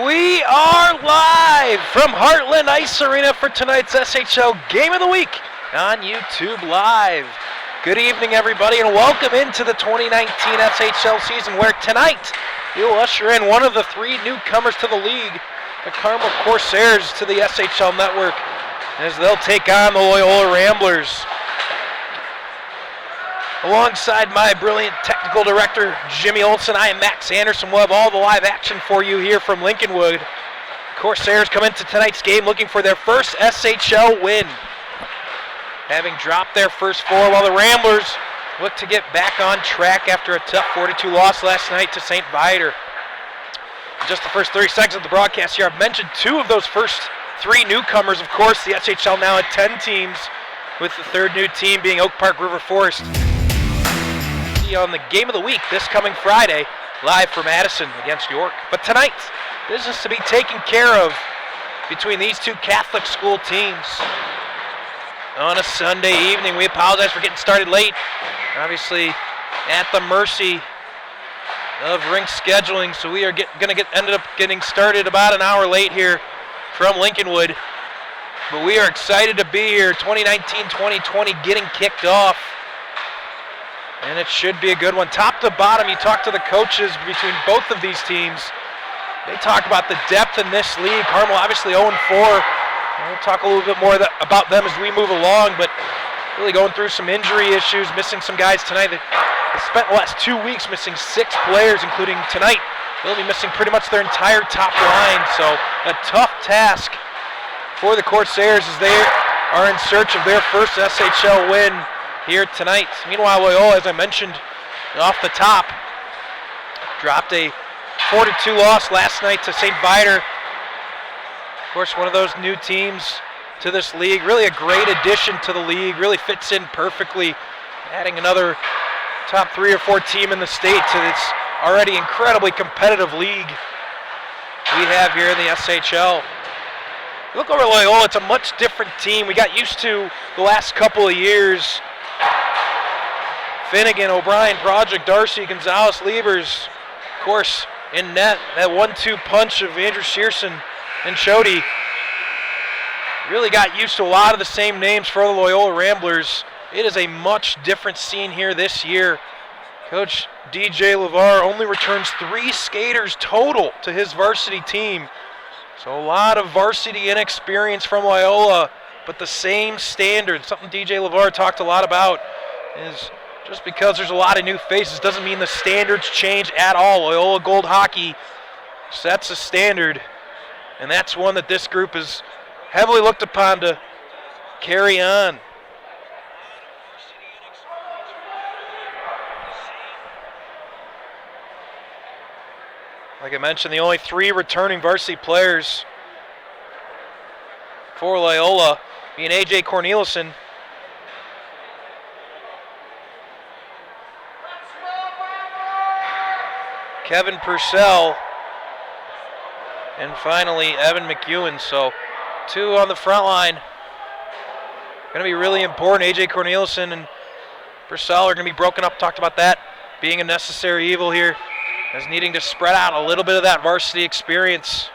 We are live from Heartland Ice Arena for tonight's SHL Game of the Week on YouTube Live. Good evening, everybody, and welcome into the 2019 SHL season, where tonight you'll usher in one of the three newcomers to the league, the Carmel Corsairs, to the SHL network, as they'll take on the Loyola Ramblers. Alongside my brilliant technical director, Jimmy Olson, I am Max Anderson. We'll have all the live action for you here from Lincolnwood. Corsairs come into tonight's game looking for their first SHL win, having dropped their first four, while the Ramblers look to get back on track after a tough 4-2 loss last night to St. Viator. Just the first 30 seconds of the broadcast here, I've mentioned two of those first three newcomers. Of course, the SHL now at 10 teams, with the third new team being Oak Park River Forest. On the Game of the Week this coming Friday, live from Madison against York. But tonight, business to be taken care of between these two Catholic school teams on a Sunday evening. We apologize for getting started late. Obviously, at the mercy of rink scheduling, so we are ended up getting started about an hour late here from Lincolnwood. But we are excited to be here. 2019-2020 getting kicked off. And it should be a good one. Top to bottom, you talk to the coaches between both of these teams. They talk about the depth in this league. Carmel obviously 0-4. We'll talk a little bit more about them as we move along, but really going through some injury issues, missing some guys tonight. They spent the last 2 weeks missing 6 players, including tonight. They'll be missing pretty much their entire top line, so a tough task for the Corsairs as they are in search of their first SHL win here tonight. Meanwhile, Loyola, as I mentioned off the top, dropped a 4-2 loss last night to St. Viator. Of course, one of those new teams to this league. Really a great addition to the league. Really fits in perfectly, adding another top 3 or 4 team in the state to this already incredibly competitive league we have here in the SHL. Look over Loyola, it's a much different team. We got used to the last couple of years. Finnegan, O'Brien, Project, Darcy, Gonzalez, Liebers. Of course, in net, that 1-2 punch of Andrew Shearson and Chody. Really got used to a lot of the same names for the Loyola Ramblers. It is a much different scene here this year. Coach DJ LeVar only returns 3 skaters total to his varsity team. So a lot of varsity inexperience from Loyola, but the same standard. Something DJ LeVar talked a lot about is just because there's a lot of new faces doesn't mean the standards change at all. Loyola Gold Hockey sets a standard, and that's one that this group is heavily looked upon to carry on. Like I mentioned, the only 3 returning varsity players for Loyola being A.J. Cornelison, Kevin Purcell, and finally Evan McEwen. So 2 on the front line. Going to be really important. A.J. Cornelison and Purcell are going to be broken up. Talked about that being a necessary evil here, as needing to spread out a little bit of that varsity experience.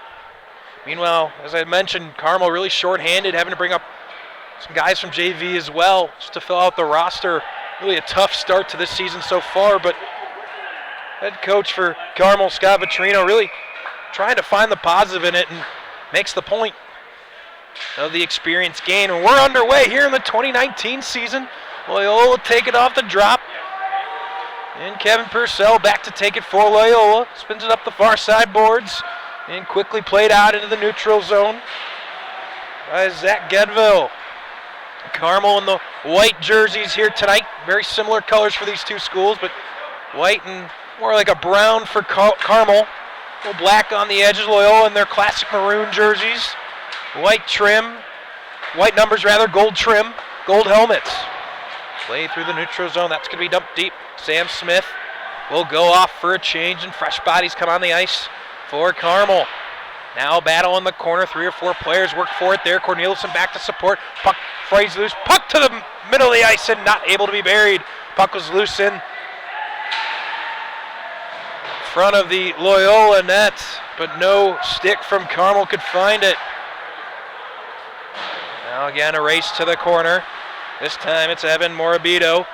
Meanwhile, as I mentioned, Carmel really short-handed, having to bring up some guys from JV as well just to fill out the roster. Really a tough start to this season so far, but head coach for Carmel, Scott Vitrino, really trying to find the positive in it and makes the point of the experience gain. And we're underway here in the 2019 season. Loyola will take it off the drop. And Kevin Purcell back to take it for Loyola. Spins it up the far side boards and quickly played out into the neutral zone by Zach Gedville. Carmel in the white jerseys here tonight. Very similar colors for these two schools, but white and more like a brown for Carmel. A little black on the edges. Loyola in their classic maroon jerseys. White trim, white numbers rather, gold trim, gold helmets. Play through the neutral zone. That's going to be dumped deep. Sam Smith will go off for a change, and fresh bodies come on the ice for Carmel. Now battle in the corner. 3 or 4 players work for it there. Cornelison back to support. Puck frays loose. Puck to the middle of the ice and not able to be buried. Puck was loose in front of the Loyola net, but no stick from Carmel could find it. Now again, a race to the corner. This time it's Evan Morabito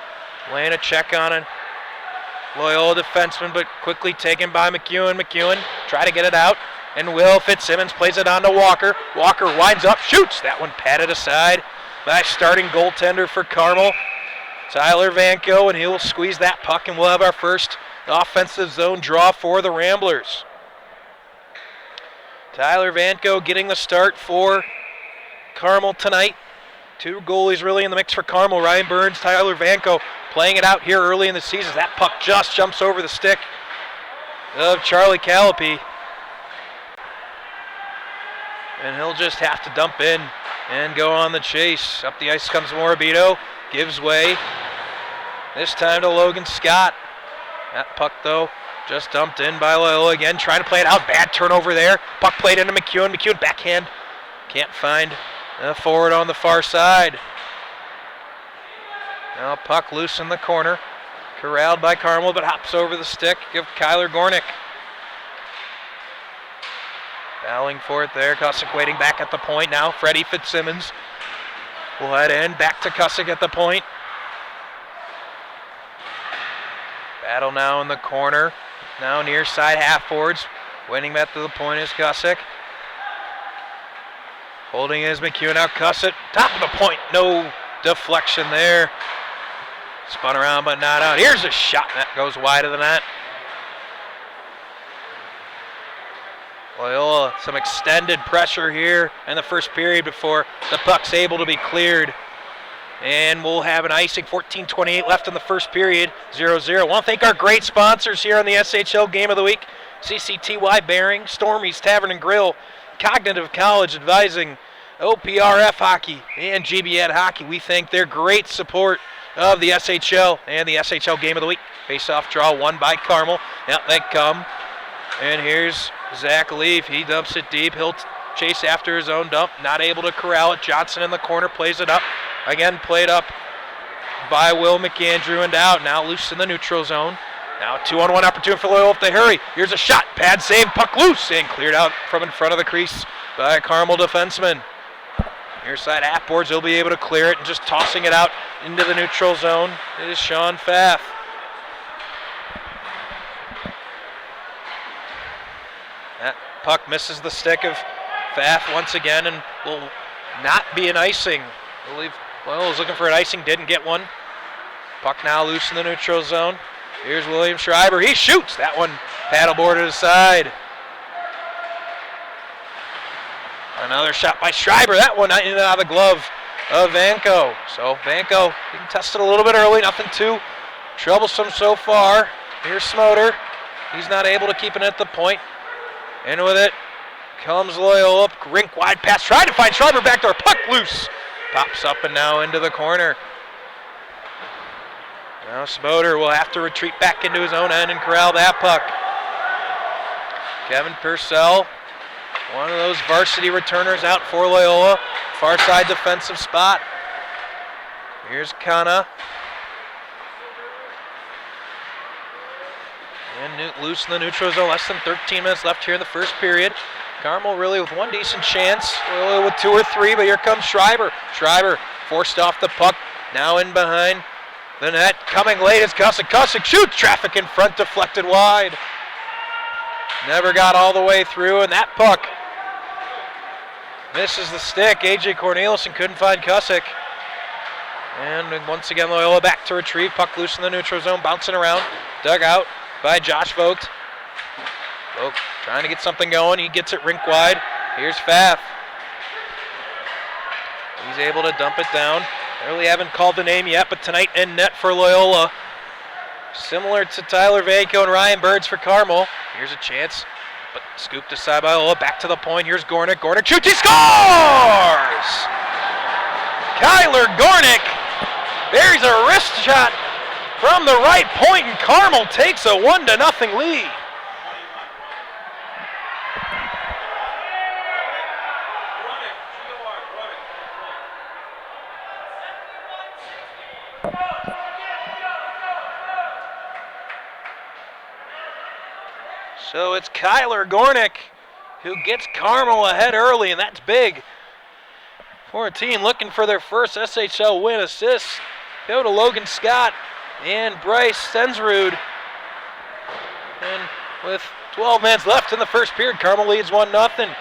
laying a check on a Loyola defenseman, but quickly taken by McEwen. McEwen try to get it out, and Will Fitzsimmons plays it on to Walker. Walker winds up, shoots. That one patted aside by starting goaltender for Carmel, Tyler Vanko, and he'll squeeze that puck, and we'll have our first offensive zone draw for the Ramblers. Tyler Vanko getting the start for Carmel tonight. Two goalies really in the mix for Carmel. Ryan Burns, Tyler Vanko playing it out here early in the season. That puck just jumps over the stick of Charlie Callipy. And he'll just have to dump in and go on the chase. Up the ice comes Morabito, gives way. This time to Logan Scott. That puck, though, just dumped in by Loyola again, trying to play it out. Bad turnover there. Puck played into McEwen. McEwen backhand. Can't find a forward on the far side. Now puck loose in the corner. Corralled by Carmel, but hops over the stick. Give Kyler Gornick. Battling for it there. Cusick waiting back at the point now. Freddie Fitzsimmons will head in. Back to Cusick at the point. Battle now in the corner. Now near side half boards. Winning back to the point is Cusick. Holding is McEwen out. Cusick. Top of the point. No deflection there. Spun around but not out. Here's a shot that goes wide of the net. Loyola, some extended pressure here in the first period before the puck's able to be cleared. And we'll have an icing, 14:28 left in the first period, 0-0. I want to thank our great sponsors here on the SHL Game of the Week. CCTY Bearing, Stormy's Tavern and Grill, Cognitive College Advising, OPRF Hockey, and GBED Hockey. We thank their great support of the SHL and the SHL Game of the Week. Face-off draw won by Carmel. Now they come. And here's Zach Leaf. He dumps it deep. He'll chase after his own dump. Not able to corral it. Johnson in the corner plays it up. Again, played up by Will McAndrew and out. Now loose in the neutral zone. Now 2-on-1 opportunity for Loyola if they hurry. Here's a shot. Pad save. Puck loose and cleared out from in front of the crease by a Carmel defenseman. Near side half boards, he'll be able to clear it and just tossing it out into the neutral zone is Sean Pfaff. That puck misses the stick of Pfaff once again and will not be an icing. I believe Loyola was looking for an icing, didn't get one. Puck now loose in the neutral zone. Here's William Schreiber. He shoots. That one paddleboarded aside. Another shot by Schreiber. That one in and out of the glove of Vanko. So Vanko, he can test it a little bit early. Nothing too troublesome so far. Here's Smoter. He's not able to keep it at the point. And with it comes Loyola. Rink wide pass. Trying to find Schreiber back there. Puck loose. Pops up and now into the corner. Now Smoter will have to retreat back into his own end and corral that puck. Kevin Purcell, one of those varsity returners out for Loyola. Far side defensive spot. Here's Kana. And loose in the neutral zone. Less than 13 minutes left here in the first period. Carmel really with one decent chance. Loyola with 2 or 3, but here comes Schreiber. Schreiber forced off the puck. Now in behind the net. Coming late is Cusick. Cusick shoots. Traffic in front, deflected wide. Never got all the way through, and that puck misses the stick. A.J. Corneliuson couldn't find Cusick. And once again, Loyola back to retrieve. Puck loose in the neutral zone, bouncing around. Dug out by Josh Vogt. Vogt trying to get something going. He gets it rink wide. Here's Pfaff. He's able to dump it down. They really haven't called the name yet, but tonight in net for Loyola. Similar to Tyler Vanko and Ryan Burns for Carmel. Here's a chance, but scooped aside by Loyola. Back to the point. Here's Gornick. Gornick shoots. He scores! Kyler Gornick buries a wrist shot from the right point, and Carmel takes a 1-0 lead. So it's Kyler Gornick who gets Carmel ahead early, and that's big for a team looking for their first SHL win. Assists go to Logan Scott and Bryce Stensrud. And with 12 minutes left in the first period, Carmel leads 1-0.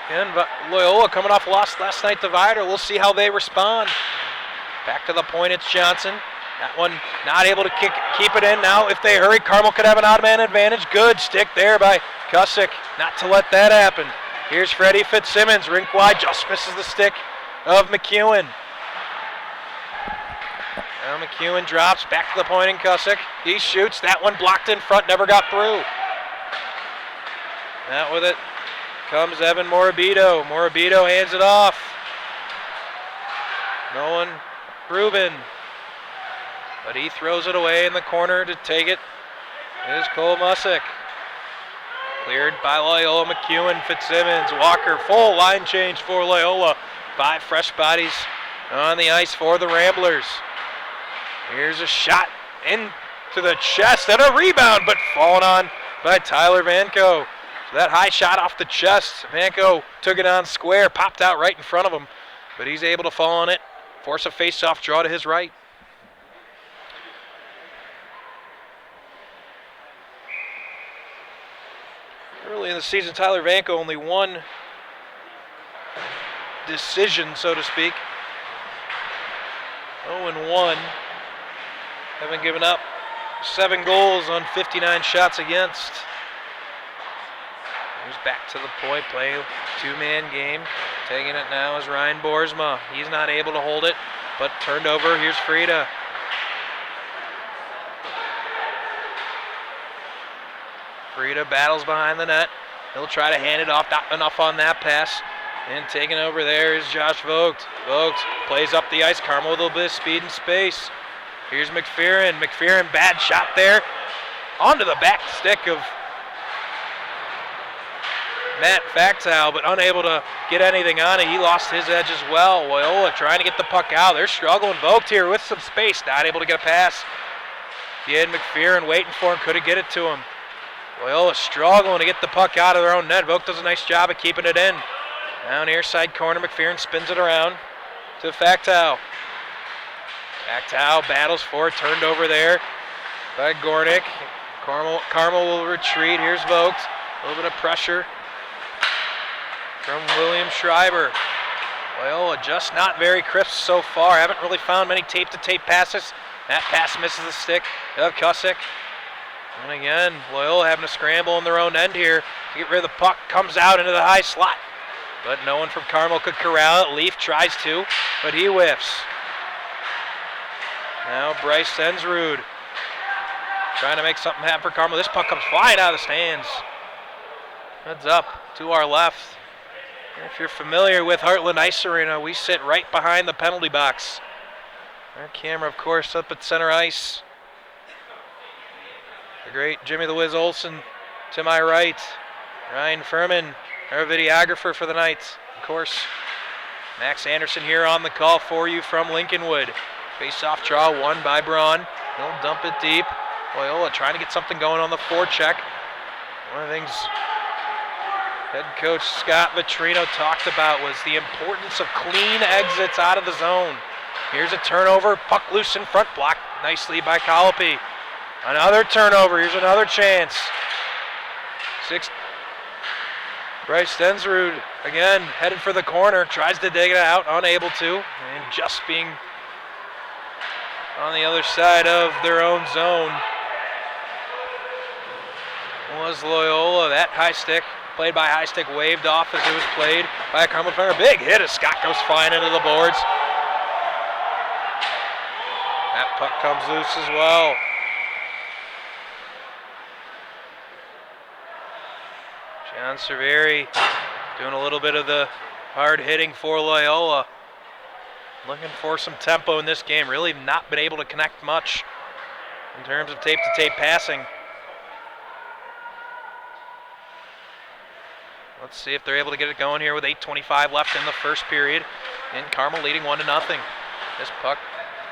And Loyola coming off a loss last night to Vider. We'll see how they respond. Back to the point, it's Johnson. That one not able to keep it in. Now if they hurry, Carmel could have an odd man advantage. Good stick there by Cusick, not to let that happen. Here's Freddie Fitzsimmons, rink wide, just misses the stick of McEwen. Now McEwen drops back to the point in Cusick. He shoots, that one blocked in front, never got through. Out with it comes Evan Morabito. Morabito hands it off. Nolan Rubin. But he throws it away in the corner to take it. Is Cole Musick. Cleared by Loyola, McEwen, Fitzsimmons, Walker. Full line change for Loyola. 5 fresh bodies on the ice for the Ramblers. Here's a shot into the chest and a rebound, but fallen on by Tyler Vanko. So that high shot off the chest. Vanko took it on square, popped out right in front of him, but he's able to fall on it, force a face-off draw to his right. Early in the season, Tyler Vanko only one decision, so to speak. 0-1. Haven't given up 7 goals on 59 shots against. He's back to the point, playing 2-man game. Taking it now is Ryan Boersma. He's not able to hold it, but turned over. Here's Frida. Frida battles behind the net. He'll try to hand it off, not enough on that pass. And taking over there is Josh Vogt. Vogt plays up the ice. Carmel with a little bit of speed and space. Here's McPherron. McPherron, bad shot there. Onto the back stick of Matt Factow, but unable to get anything on it. He lost his edge as well. Loyola trying to get the puck out. They're struggling. Vogt here with some space, not able to get a pass. He had McPherron waiting for him, couldn't get it to him. Loyola struggling to get the puck out of their own net. Vogt does a nice job of keeping it in. Down near side corner, McPherron spins it around to Factow. Factow battles for it, turned over there by Gornick. Carmel will retreat. Here's Vogt. A little bit of pressure from William Schreiber. Loyola just not very crisp so far. Haven't really found many tape-to-tape passes. That pass misses the stick of Cusick. And again, Loyola having to scramble in their own end here to get rid of the puck. Comes out into the high slot. But no one from Carmel could corral it. Leaf tries to, but he whiffs. Now Bryce Stensrud trying to make something happen for Carmel. This puck comes flying out of the stands. Heads up to our left. If you're familiar with Heartland Ice Arena, we sit right behind the penalty box. Our camera, of course, up at center ice. The great Jimmy the Wiz Olsen to my right. Ryan Furman, our videographer for the night. Of course, Max Anderson here on the call for you from Lincolnwood. Face-off draw won by Braun. He'll dump it deep. Loyola trying to get something going on the forecheck. One of the things head coach Scott Vitrino talked about was the importance of clean exits out of the zone. Here's a turnover, puck loose in front, blocked nicely by Colopy. Another turnover, here's another chance. Bryce Stensrud, again, headed for the corner, tries to dig it out, unable to, and just being on the other side of their own zone was Loyola. That high stick, played by high stick, waved off as it was played by a Carmel defender. Big hit as Scott goes flying into the boards. That puck comes loose as well. John Cerveri doing a little bit of the hard hitting for Loyola. Looking for some tempo in this game. Really not been able to connect much in terms of tape-to-tape passing. Let's see if they're able to get it going here with 8:25 left in the first period. And Carmel leading 1-0. This puck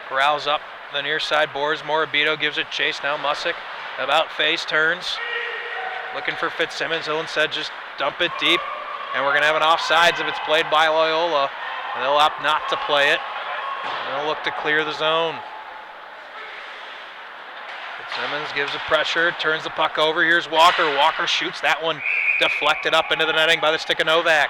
corrals up the near side boards. Morabito gives it chase. Now Musick about face, turns. looking for Fitzsimmons. He'll instead just dump it deep. And we're going to have an offsides if it's played by Loyola. And they'll opt not to play it. And they'll look to clear the zone. Fitzsimmons gives it pressure, turns the puck over. Here's Walker. Walker shoots that one, deflected up into the netting by the stick of Novak.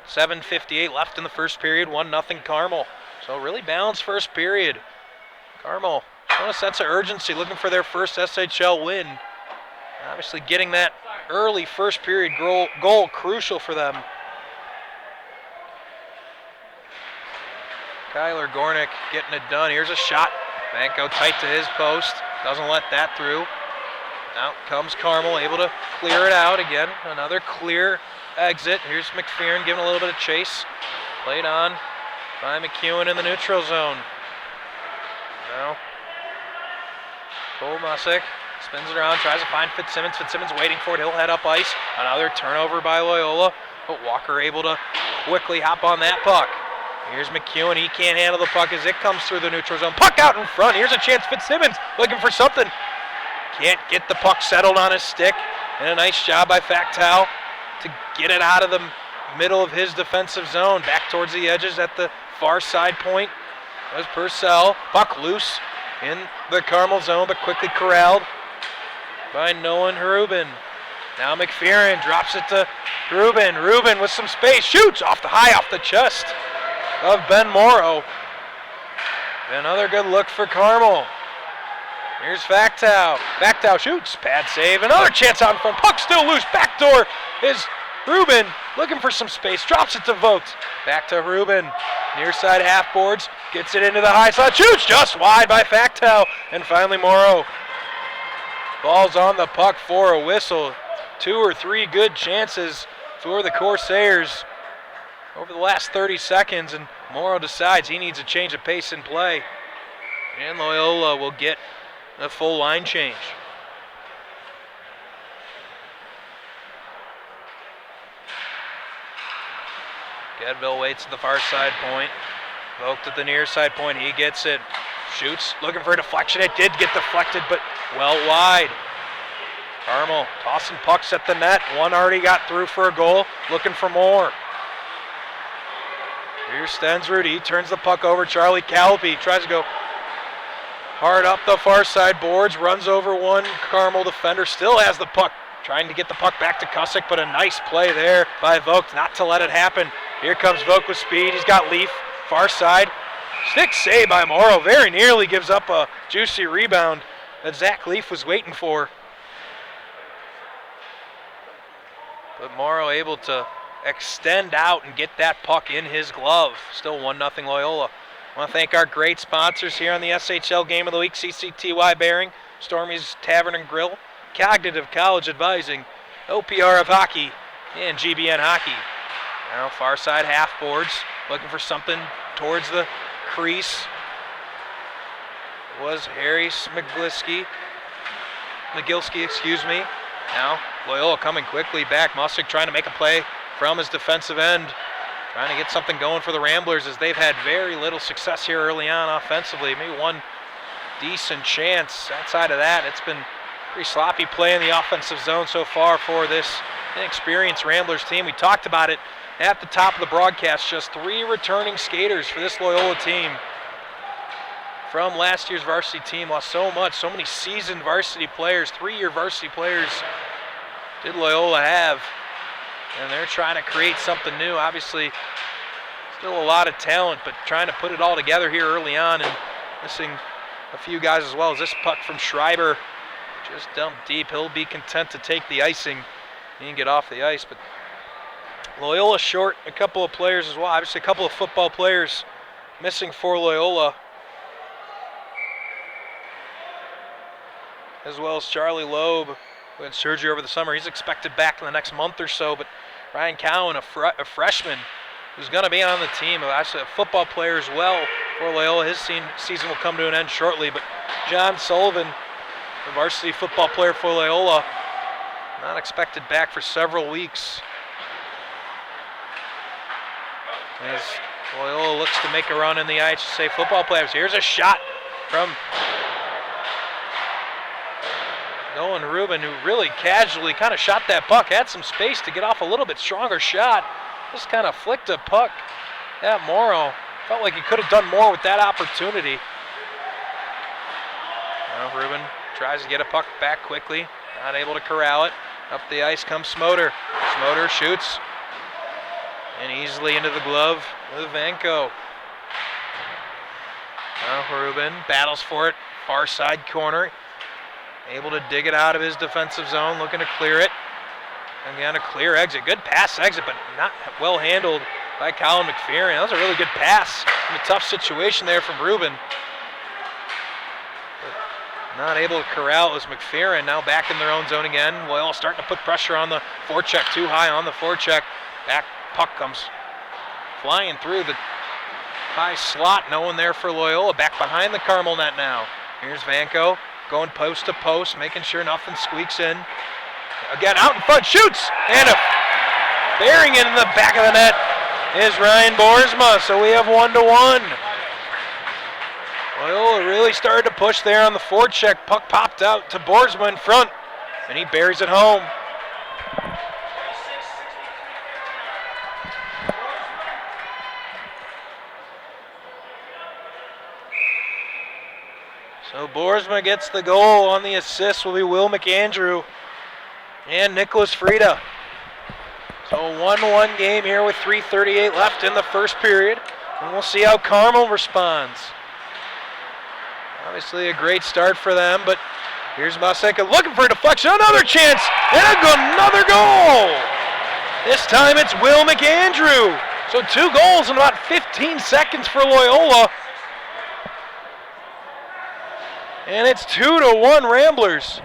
7:58 left in the first period, 1-0 Carmel. So really balanced first period. Carmel showing a sense of urgency, looking for their first SHL win. Obviously getting that early first period goal crucial for them. Kyler Gornick getting it done. Here's a shot. Banco tight to his post. Doesn't let that through. Out comes Carmel, able to clear it out again. Another clear exit. Here's McPheron giving a little bit of chase. Played on by McEwen in the neutral zone. Now, Cole Musick spins it around, tries to find Fitzsimmons. Fitzsimmons waiting for it. He'll head up ice. Another turnover by Loyola. But Walker able to quickly hop on that puck. Here's McEwen. He can't handle the puck as it comes through the neutral zone. Puck out in front. Here's a chance. Fitzsimmons looking for something. Can't get the puck settled on his stick. And a nice job by Factal to get it out of the middle of his defensive zone. Back towards the edges at the far side point. There's Purcell. Puck loose in the Carmel zone, but quickly corralled by Nolan Rubin. Now McPheron drops it to Rubin. Rubin with some space. Shoots off the chest of Ben Morrow. Another good look for Carmel. Here's Factal. Factal shoots. Pad save. Another chance out in front. Puck still loose. Backdoor is Rubin looking for some space. Drops it to Vogt. Back to Rubin. Near side half boards. Gets it into the high slot. Shoots just wide by Factal. And finally Morrow. Ball's on the puck for a whistle. 2 or 3 good chances for the Corsairs over the last 30 seconds, and Morrow decides he needs a change of pace in play. And Loyola will get a full line change. Gedville waits at the far side point. Vogt at the near side point. He gets it. Shoots, looking for a deflection. It did get deflected, but well wide. Carmel tossing pucks at the net. One already got through for a goal. Looking for more. Here's Stensrud. He turns the puck over. Charlie Calpe tries to go hard up the far side boards. Runs over one Carmel defender. Still has the puck. Trying to get the puck back to Cusick, but a nice play there by Vogt not to let it happen. Here comes Vogt with speed. He's got Leaf. Far side. Stick save by Morrow. Very nearly gives up a juicy rebound that Zach Leaf was waiting for. But Morrow able to extend out and get that puck in his glove. Still 1-0 Loyola. I want to thank our great sponsors here on the SHL Game of the Week. CCTY Bearing, Stormy's Tavern and Grill, Cognitive College Advising, OPR of Hockey, and GBN Hockey. Now far side half boards. Looking for something towards the crease. It was Harry Smigilski, excuse me. Now Loyola coming quickly back. Musick trying to make a play from his defensive end. Trying to get something going for the Ramblers as they've had very little success here early on offensively. Maybe one decent chance. Outside of that, it's been pretty sloppy play in the offensive zone so far for this inexperienced Ramblers team. We talked about it at the top of the broadcast. Just 3 returning skaters for this Loyola team. From last year's varsity team, lost so much, so many seasoned varsity players, 3-year varsity players did Loyola have. And they're trying to create something new. Obviously, still a lot of talent, but trying to put it all together here early on and missing a few guys as well. As this puck from Schreiber just dumped deep. He'll be content to take the icing. He can get off the ice, but Loyola short a couple of players as well. Obviously, a couple of football players missing for Loyola, as well as Charlie Loeb, who had surgery over the summer. He's expected back in the next month or so, but Ryan Cowan, a freshman, who's going to be on the team, actually a football player as well for Loyola. His season will come to an end shortly, but John Sullivan, the varsity football player for Loyola, not expected back for several weeks. As Loyola looks to make a run in the IHSA football players. Here's a shot from Owen Rubin, who really casually kind of shot that puck, had some space to get off a little bit stronger shot. Just kind of flicked a puck at Morrow. Felt like he could have done more with that opportunity. Now Rubin tries to get a puck back quickly, not able to corral it. Up the ice comes Smoter. Smoter shoots, and easily into the glove of Vanko. Now Rubin battles for it, far side corner. Able to dig it out of his defensive zone, looking to clear it. Again, a clear exit. Good pass exit, but not well handled by Colin McPherson. That was a really good pass in a tough situation there from Rubin. But not able to corral. It was McPherson now back in their own zone again. Loyola starting to put pressure on the forecheck, too high on the forecheck. Back puck comes flying through the high slot. No one there for Loyola. Back behind the Carmel net now. Here's Vanko going post to post, making sure nothing squeaks in. Again, out in front, shoots! And bearing it in the back of the net is Ryan Boersma, so we have 1-1. Loyola really started to push there on the forecheck. Puck popped out to Boersma in front, and he buries it home. So Boersma gets the goal. On the assist will be Will McAndrew and Nicholas Frieda. So 1-1 game here with 3:38 left in the first period. And we'll see how Carmel responds. Obviously a great start for them, but here's Maseka looking for a deflection. Another chance, and another goal. This time it's Will McAndrew. So 2 goals in about 15 seconds for Loyola. And it's 2-1 Ramblers.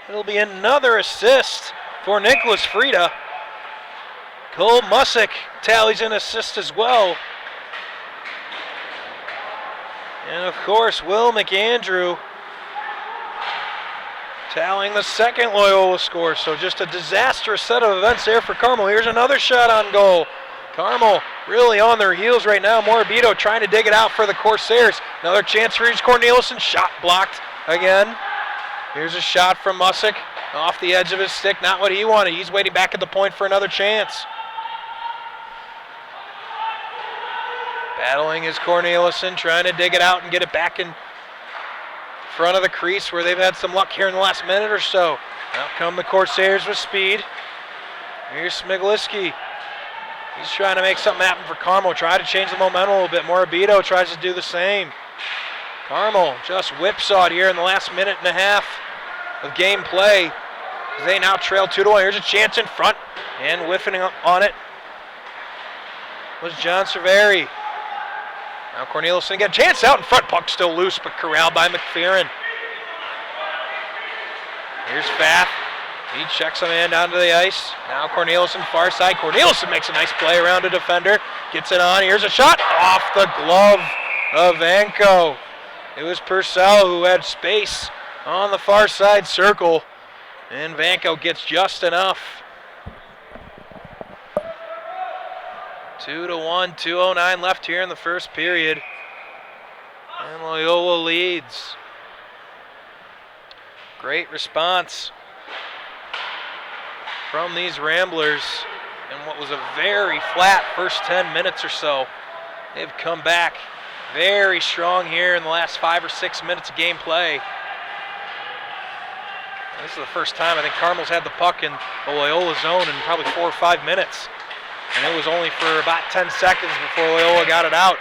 It'll be another assist for Nicholas Frieda. Cole Musick tallies an assist as well. And of course, Will McAndrew tallying the second Loyola score. So just a disastrous set of events there for Carmel. Here's another shot on goal. Carmel really on their heels right now. Morabito trying to dig it out for the Corsairs. Another chance for Reese Corneliuson. Shot blocked again. Here's a shot from Musick off the edge of his stick. Not what he wanted. He's waiting back at the point for another chance. Battling is Corneliuson, trying to dig it out and get it back in front of the crease where they've had some luck here in the last minute or so. Out come the Corsairs with speed. Here's Smigliski. He's trying to make something happen for Carmel. Try to change the momentum a little bit. Morabito tries to do the same. Carmel just whipsawed here in the last minute and a half of game play. They now trail 2-1. Here's a chance in front, and whiffing on it was John Cerveri. Now Corneliuson again. Chance out in front. Puck still loose, but corralled by McPherson. Here's Fath. He checks a man down to the ice. Now Corneliuson far side. Corneliuson makes a nice play around a defender. Gets it on. Here's a shot off the glove of Vanko. It was Purcell who had space on the far side circle. And Vanko gets just enough. 2-1, 2:09 left here in the first period. And Loyola leads. Great response from these Ramblers in what was a very flat first 10 minutes or so. They've come back very strong here in the last 5 or 6 minutes of game play. This is the first time I think Carmel's had the puck in the Loyola zone in probably 4 or 5 minutes. And it was only for about 10 seconds before Loyola got it out.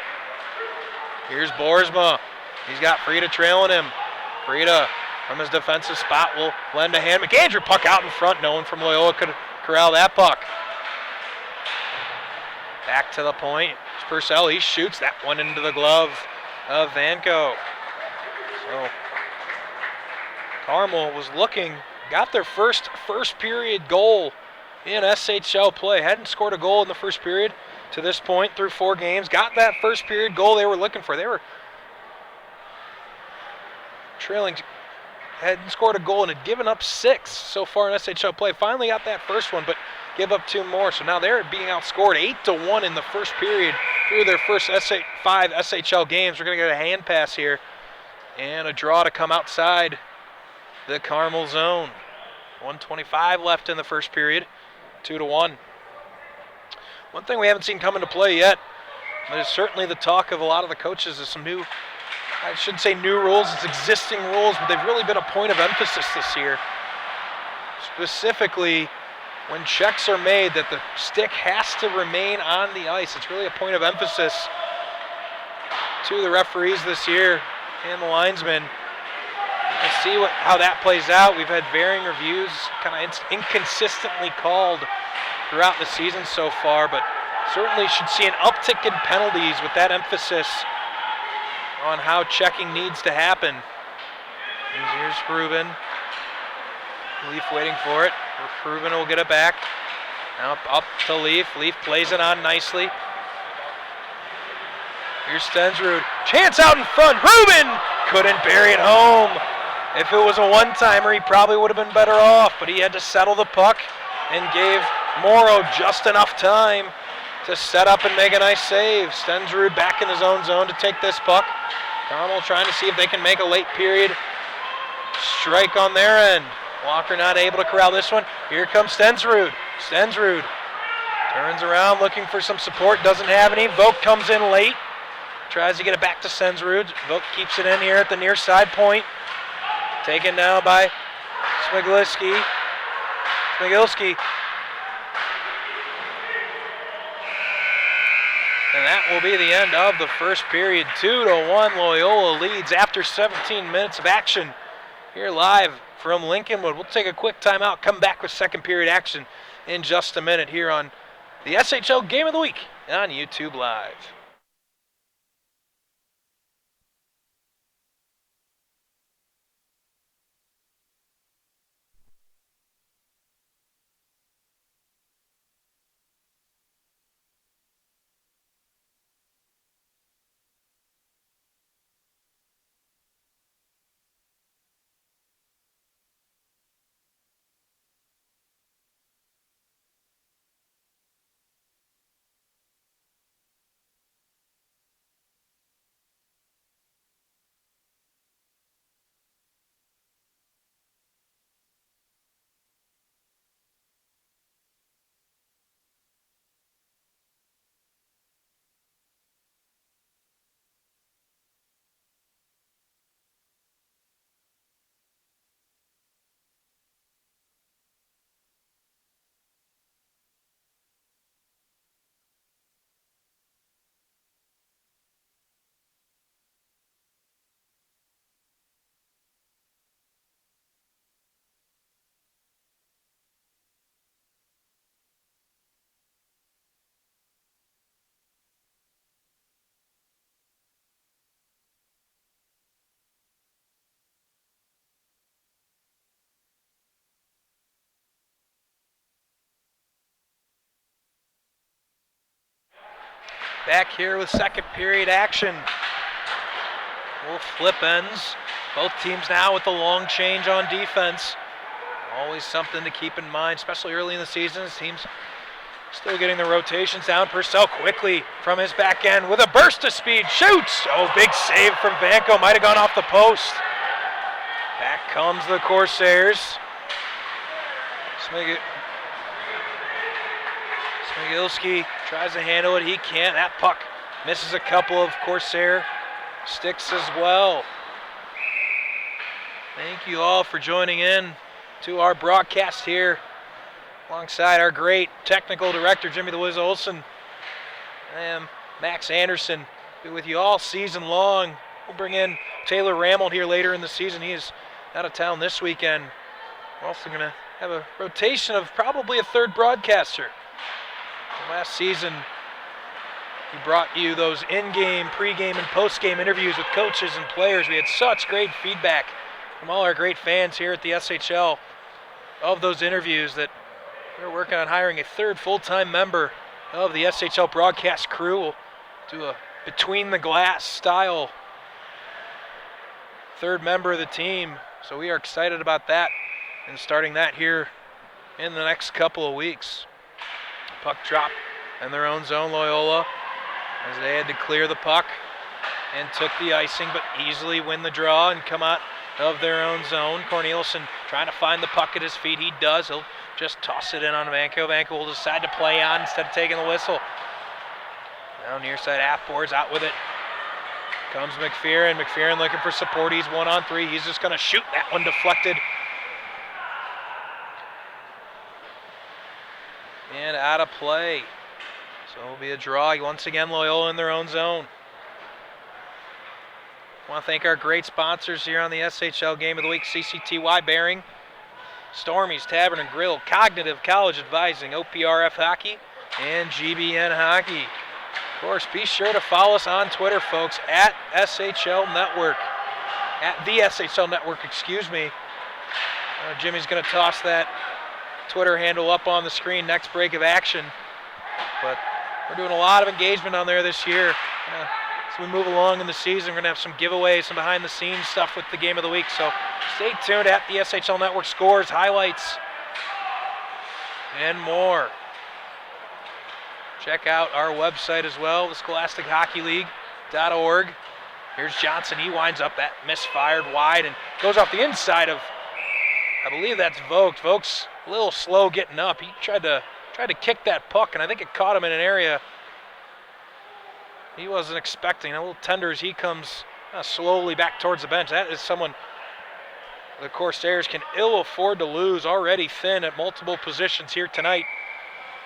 Here's Boersma. He's got Frieda trailing him. Frieda from his defensive spot will lend a hand. McAndrew puck out in front. No one from Loyola could corral that puck. Back to the point. It's Purcell. He shoots that one into the glove of Vanko. So Carmel was looking, got their first period goal in SHL play. Hadn't scored a goal in the first period to this point through 4 games. Got that first period goal they were looking for. They were trailing hadn't scored a goal and had given up 6 so far in SHL play. Finally got that first one, but give up 2 more. So now they're being outscored 8-1 in the first period through their first 5 SHL games. We're going to get a hand pass here and a draw to come outside the Carmel zone. 1:25 left in the first period, 2-1. One thing we haven't seen come into play yet, but it's certainly the talk of a lot of the coaches, is some new, I shouldn't say new rules, it's existing rules, but they've really been a point of emphasis this year. Specifically, when checks are made, that the stick has to remain on the ice. It's really a point of emphasis to the referees this year and the linesmen. We'll see how that plays out. We've had varying reviews, kind of inconsistently called throughout the season so far, but certainly should see an uptick in penalties with that emphasis on how checking needs to happen. Here's Ruben. Leaf waiting for it. Ruben will get it back. Now up to Leaf. Leaf plays it on nicely. Here's Stensrud. Chance out in front. Ruben couldn't bury it home. If it was a one-timer, he probably would have been better off, but he had to settle the puck and gave Morrow just enough time to set up and make a nice save. Stensrud back in his own zone to take this puck. Carmel trying to see if they can make a late period strike on their end. Walker not able to corral this one. Here comes Stensrud. Stensrud turns around looking for some support. Doesn't have any. Vogt comes in late. Tries to get it back to Stensrud. Vogt keeps it in here at the near side point. Taken now by Smigilski. And that will be the end of the first period. 2-1 Loyola leads after 17 minutes of action here live from Lincolnwood. We'll take a quick timeout, come back with second period action in just a minute here on the SHL Game of the Week on YouTube Live. Back here with second period action. We'll flip ends. Both teams now with the long change on defense. Always something to keep in mind, especially early in the season. Teams still getting the rotations down. Purcell quickly from his back end with a burst of speed. Shoots! Oh, big save from Vanko. Might have gone off the post. Back comes the Corsairs. Smigilski tries to handle it. He can't. That puck misses a couple of Corsair sticks as well. Thank you all for joining in to our broadcast here alongside our great technical director, Jimmy the Wiz Olson. I am Max Anderson. Be with you all season long. We'll bring in Taylor Rammel here later in the season. He is out of town this weekend. We're also going to have a rotation of probably a third broadcaster. Last season, he brought you those in-game, pre-game, and post-game interviews with coaches and players. We had such great feedback from all our great fans here at the SHL of those interviews that we're working on hiring a third full-time member of the SHL broadcast crew. We'll do a between-the-glass style third member of the team, So we are excited about that and starting that here in the next couple of weeks. Puck drop in their own zone, Loyola, as they had to clear the puck and took the icing, but easily win the draw and come out of their own zone. Corneliuson trying to find the puck at his feet. He does. He'll just toss it in on Vanko. Vanko will decide to play on instead of taking the whistle. Now near side half boards out with it. Comes McPherson. McPherson looking for support. He's 1-on-3. He's just going to shoot that one deflected. And out of play. So it'll be a draw. Once again, Loyola in their own zone. I want to thank our great sponsors here on the SHL Game of the Week, CCTY Bearing, Stormy's Tavern and Grill, Cognitive College Advising, OPRF Hockey, and GBN Hockey. Of course, be sure to follow us on Twitter, folks, at SHL Network, at the SHL Network, excuse me. Jimmy's going to toss that Twitter handle up on the screen next break of action. But we're doing a lot of engagement on there this year. As we move along in the season, we're going to have some giveaways, some behind-the-scenes stuff with the Game of the Week. So stay tuned at the SHL Network, scores, highlights, and more. Check out our website as well, thescholastichockeyleague.org. Here's Johnson. He winds up that misfired wide and goes off the inside of, I believe that's Vogts. Vogts a little slow getting up. He tried to kick that puck, and I think it caught him in an area he wasn't expecting. A little tender as he comes slowly back towards the bench. That is someone the Corsairs can ill afford to lose. Already thin at multiple positions here tonight.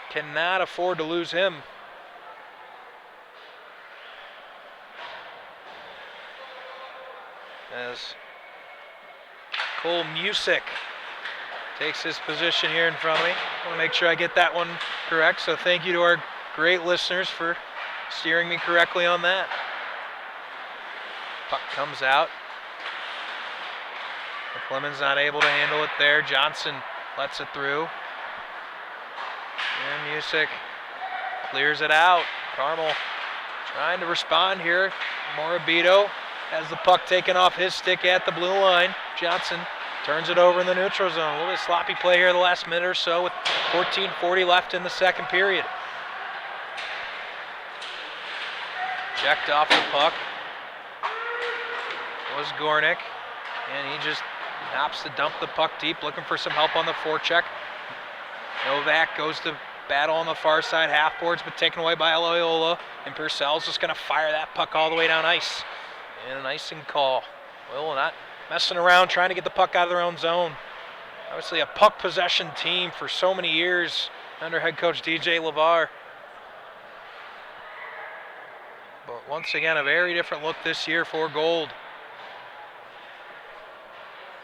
Cannot afford to lose him. As Cole Musick takes his position here in front of me. I want to make sure I get that one correct. So thank you to our great listeners for steering me correctly on that. Puck comes out. McClemmon's not able to handle it there. Johnson lets it through. And Musick clears it out. Carmel trying to respond here. Morabito has the puck taken off his stick at the blue line. Johnson turns it over in the neutral zone. A little bit sloppy play here the last minute or so with 14:40 left in the second period. Checked off the puck was Gornick, and he just opts to dump the puck deep, looking for some help on the forecheck. Novak goes to battle on the far side, half boards, but taken away by Loyola, and Purcell's just going to fire that puck all the way down ice. And an icing call. Loyola not messing around, trying to get the puck out of their own zone. Obviously a puck possession team for so many years under head coach DJ LeVar. But once again, a very different look this year for Gold,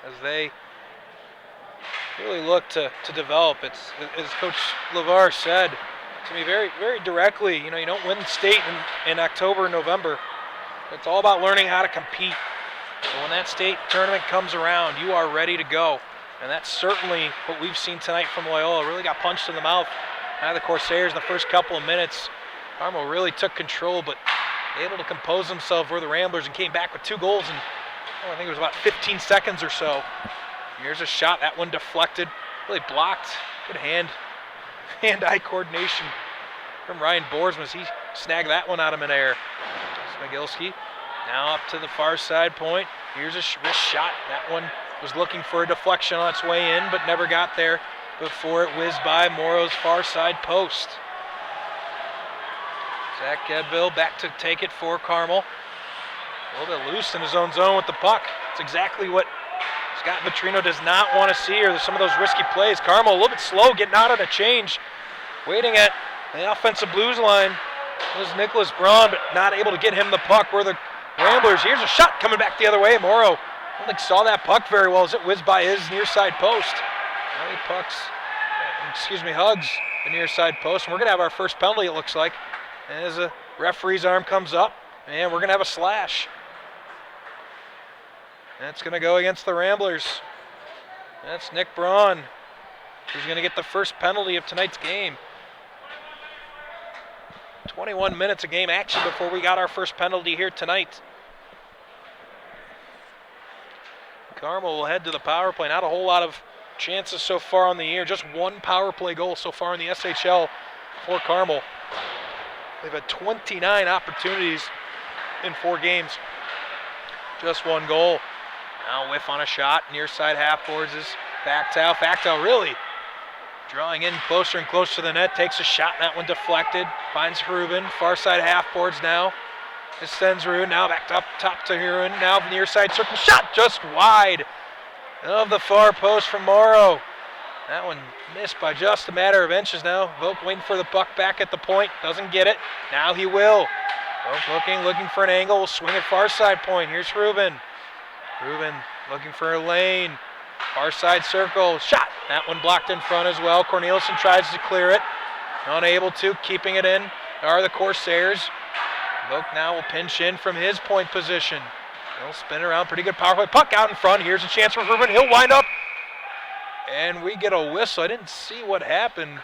as they really look to develop. It's, as Coach LeVar said to me very, very directly, you don't win state in October, November. It's all about learning how to compete. So when that state tournament comes around, you are ready to go. And that's certainly what we've seen tonight from Loyola. Really got punched in the mouth out of the Corsairs in the first couple of minutes. Carmel really took control, but able to compose themselves for the Ramblers and came back with 2 goals in, I think it was about 15 seconds or so. Here's a shot, that one deflected, really blocked. Good hand-eye coordination from Ryan Boersma as he snagged that one out of midair. Smigilski now up to the far side point. Here's a wrist shot. That one was looking for a deflection on its way in, but never got there before it whizzed by Morrow's far side post. Zach Gedville back to take it for Carmel. A little bit loose in his own zone with the puck. It's exactly what Scott Vitrino does not want to see, or some of those risky plays. Carmel a little bit slow getting out on a change. Waiting at the offensive Blues line was Nicholas Braun, but not able to get him the puck. Where the Ramblers, here's a shot coming back the other way. Morrow, I don't think saw that puck very well as it whizzed by his near side post. Now he hugs the near side post. And we're going to have our first penalty, it looks like. As the referee's arm comes up, and we're going to have a slash. That's going to go against the Ramblers. That's Nick Braun, who's going to get the first penalty of tonight's game. 21 minutes of game action before we got our first penalty here tonight. Carmel will head to the power play. Not a whole lot of chances so far on the year. Just one power play goal so far in the SHL for Carmel. They've had 29 opportunities in 4 games. Just one goal. Now whiff on a shot. Near side half boards is Factel. Factel really drawing in closer and closer to the net. Takes a shot. That one deflected. Finds Ruben. Far side half boards now. This sends Ruben. Now back up top to Ruben. Now near side circle. Shot just wide of the far post from Morrow. That one missed by just a matter of inches now. Vogt waiting for the puck back at the point. Doesn't get it. Now he will. Vogt looking for an angle. Will swing at far side point. Here's Ruben. Ruben looking for a lane. Far side circle. Shot. That one blocked in front as well. Corneliuson tries to clear it. Unable to. Keeping it in are the Corsairs. Vogt now will pinch in from his point position. He'll spin around. Pretty good power play. Puck out in front. Here's a chance for Ruben. He'll wind up. And we get a whistle. I didn't see what happened.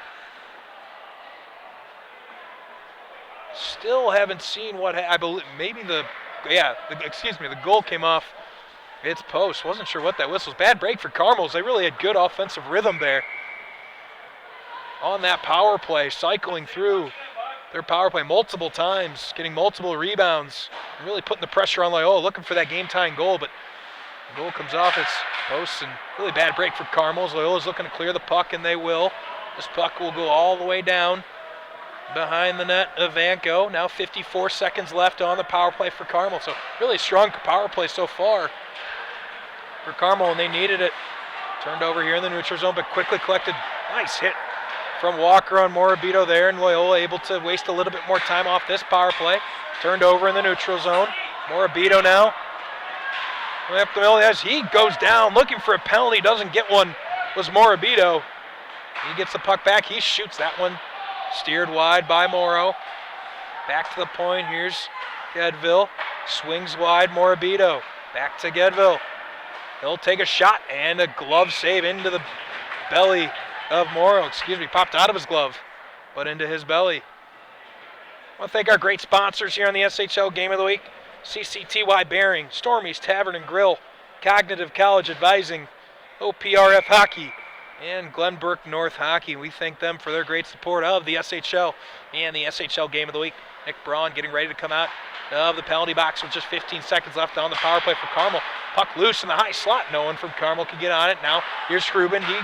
Still haven't seen what I believe. Maybe the goal came off its post. Wasn't sure what that whistle was. Bad break for Carmel. They really had good offensive rhythm there on that power play, cycling through their power play multiple times, getting multiple rebounds, and really putting the pressure on Loyola, looking for that game-tying goal, but the goal comes off its post, and really bad break for Carmel. Loyola's looking to clear the puck, and they will. This puck will go all the way down behind the net of Vanco. Now 54 seconds left on the power play for Carmel, so really strong power play so far for Carmel, and they needed it. Turned over here in the neutral zone, but quickly collected. Nice hit from Walker on Morabito there, and Loyola able to waste a little bit more time off this power play. Turned over in the neutral zone. Morabito now up the middle as he goes down, looking for a penalty, doesn't get one, was Morabito. He gets the puck back, he shoots that one, steered wide by Morrow. Back to the point, here's Gedville, swings wide, Morabito. Back to Gedville. He'll take a shot, and a glove save into the belly of Morrow. Popped out of his glove, but into his belly. I want to thank our great sponsors here on the SHL Game of the Week. CCTY Bearing, Stormy's Tavern and Grill, Cognitive College Advising, OPRF Hockey, and Glenbrook North Hockey. We thank them for their great support of the SHL and the SHL Game of the Week. Nick Braun getting ready to come out of the penalty box with just 15 seconds left on the power play for Carmel. Puck loose in the high slot. No one from Carmel can get on it. Now here's Ruben. He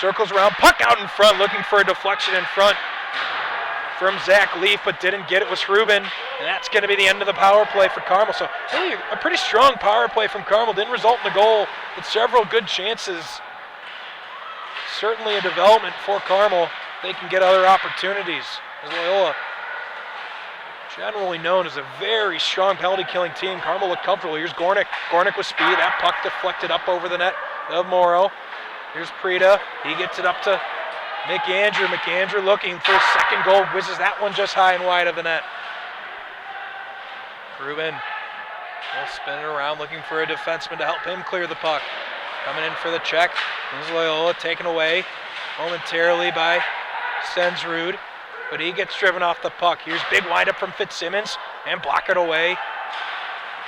circles around. Puck out in front, looking for a deflection in front from Zach Leaf, but didn't get it. Was Ruben, and that's going to be the end of the power play for Carmel. So really a pretty strong power play from Carmel. Didn't result in a goal, but several good chances. Certainly a development for Carmel. They can get other opportunities, as Loyola, generally known as a very strong penalty-killing team. Carmel looked comfortable. Here's Gornick. Gornick with speed. That puck deflected up over the net of Morrow. Here's Prida. He gets it up to McAndrew. McAndrew looking for a second goal. Whizzes that one just high and wide of the net. Ruben will spin it around, looking for a defenseman to help him clear the puck. Coming in for the check. This is Loyola, taken away momentarily by Sensrud, but he gets driven off the puck. Here's big windup from Fitzsimmons, and block it away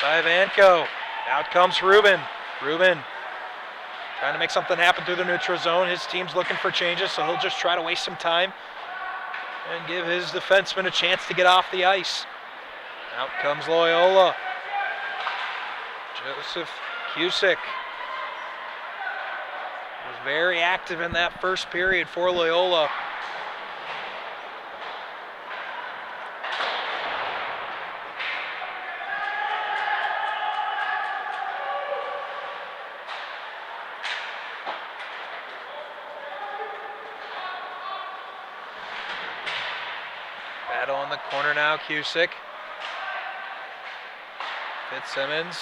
by Vanco. Out comes Ruben. Ruben trying to make something happen through the neutral zone. His team's looking for changes, so he'll just try to waste some time and give his defenseman a chance to get off the ice. Out comes Loyola. Joseph Cusick was very active in that first period for Loyola. Battle in the corner now, Cusick. Fitzsimmons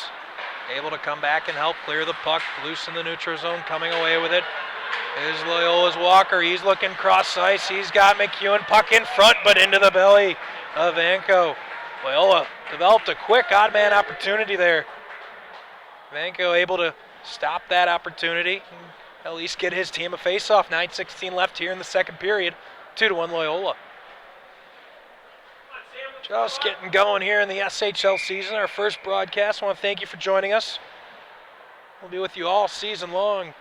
able to come back and help clear the puck. Loose in the neutral zone, coming away with it is Loyola's Walker. He's looking cross ice. He's got McEwen. Puck in front, but into the belly of Vanco. Loyola developed a quick odd man opportunity there. Vanco able to stop that opportunity, at least get his team a face-off. 9:16 left here in the second period. 2-1 Loyola. Just getting going here in the SHL season, our first broadcast. I want to thank you for joining us. We'll be with you all season long.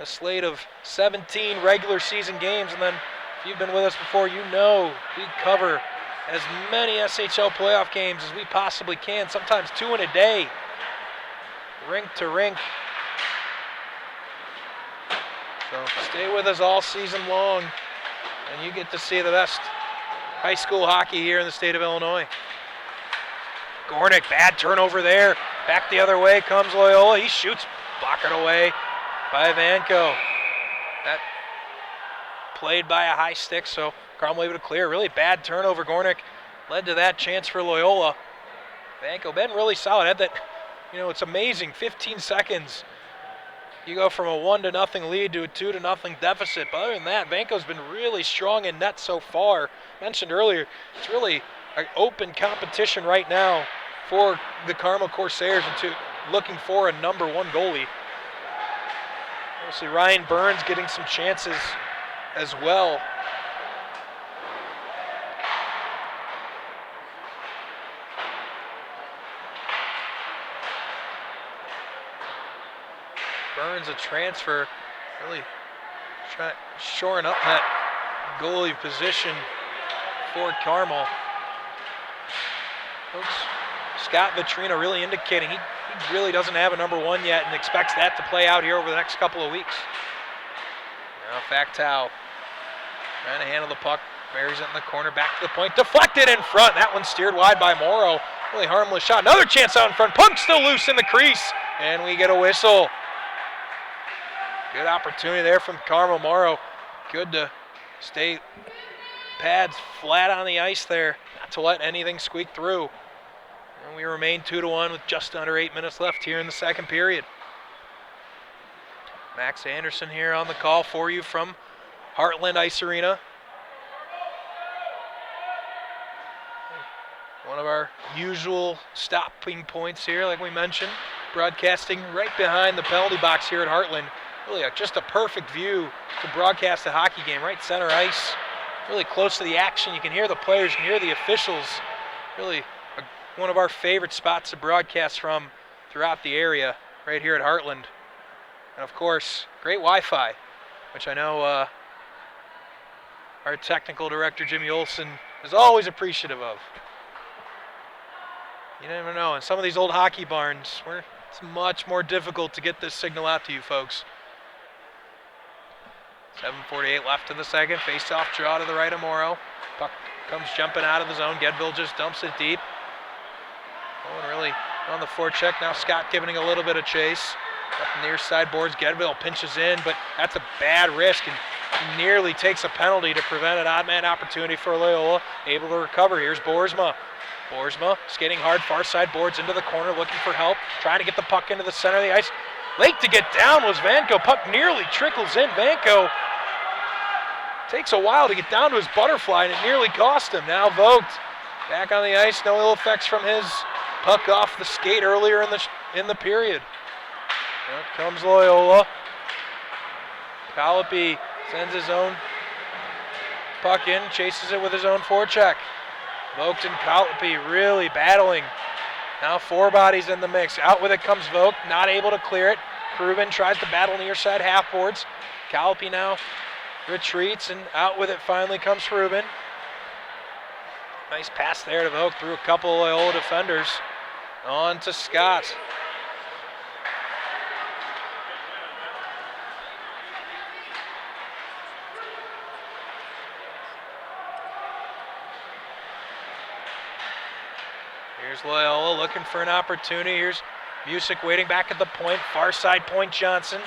A slate of 17 regular season games, and then if you've been with us before, you know we cover as many SHL playoff games as we possibly can, sometimes 2 in a day, rink to rink. So stay with us all season long, and you get to see the best high school hockey here in the state of Illinois. Gornick, bad turnover there. Back the other way comes Loyola. He shoots, block it away by Vanko. That played by a high stick, so Carmel able to clear. Really bad turnover. Gornick led to that chance for Loyola. Vanko been really solid. Had that, it's amazing. 15 seconds. You go from a 1-0 lead to a 2-0 deficit. But other than that, Vanko's been really strong in net so far. Mentioned earlier, it's really an open competition right now for the Carmel Corsairs into looking for a #1 goalie. Obviously, Ryan Burns getting some chances as well. Burns a transfer, really shoring up that goalie position for Carmel. Folks, Scott Vitrino really indicating he really doesn't have a #1 yet and expects that to play out here over the next couple of weeks. Now Factow trying to handle the puck, buries it in the corner, back to the point, deflected in front. That one steered wide by Morrow. Really harmless shot. Another chance out in front. Puck still loose in the crease, and we get a whistle. Good opportunity there from Carmel. Morrow. Good to stay pads flat on the ice there, not to let anything squeak through. And we remain 2-1 with just under 8 minutes left here in the second period. Max Anderson here on the call for you from Heartland Ice Arena. One of our usual stopping points here, like we mentioned, broadcasting right behind the penalty box here at Heartland. Really just a perfect view to broadcast a hockey game, right center ice, really close to the action. You can hear the players, you can hear the officials. Really one of our favorite spots to broadcast from throughout the area, right here at Heartland. And of course, great Wi-Fi, which I know our technical director, Jimmy Olson, is always appreciative of. You never know, in some of these old hockey barns, it's much more difficult to get this signal out to you folks. 7:48 left in the second. Face-off draw to the right of Morrow. Puck comes jumping out of the zone. Gedville just dumps it deep. Owen really on the forecheck. Now Scott giving a little bit of chase. Up the near side boards. Gedville pinches in, but that's a bad risk and nearly takes a penalty to prevent an odd man opportunity for Loyola. Able to recover. Here's Boersma. Boersma skating hard, far side boards into the corner, looking for help. Trying to get the puck into the center of the ice. Late to get down was Vanko. Puck nearly trickles in. Vanko takes a while to get down to his butterfly, and it nearly cost him. Now Vogt back on the ice. No ill effects from his puck off the skate earlier in the period. Out comes Loyola. Colopy sends his own puck in, chases it with his own forecheck. Vogt and Colopy really battling. Now 4 bodies in the mix. Out with it comes Vogt, not able to clear it. Krubin tries to battle near side half boards. Colopy now retreats, and out with it finally comes Krubin. Nice pass there to Vogt through a couple of Loyola defenders. On to Scott. Here's Loyola looking for an opportunity. Here's Music waiting back at the point. Far side point Johnson.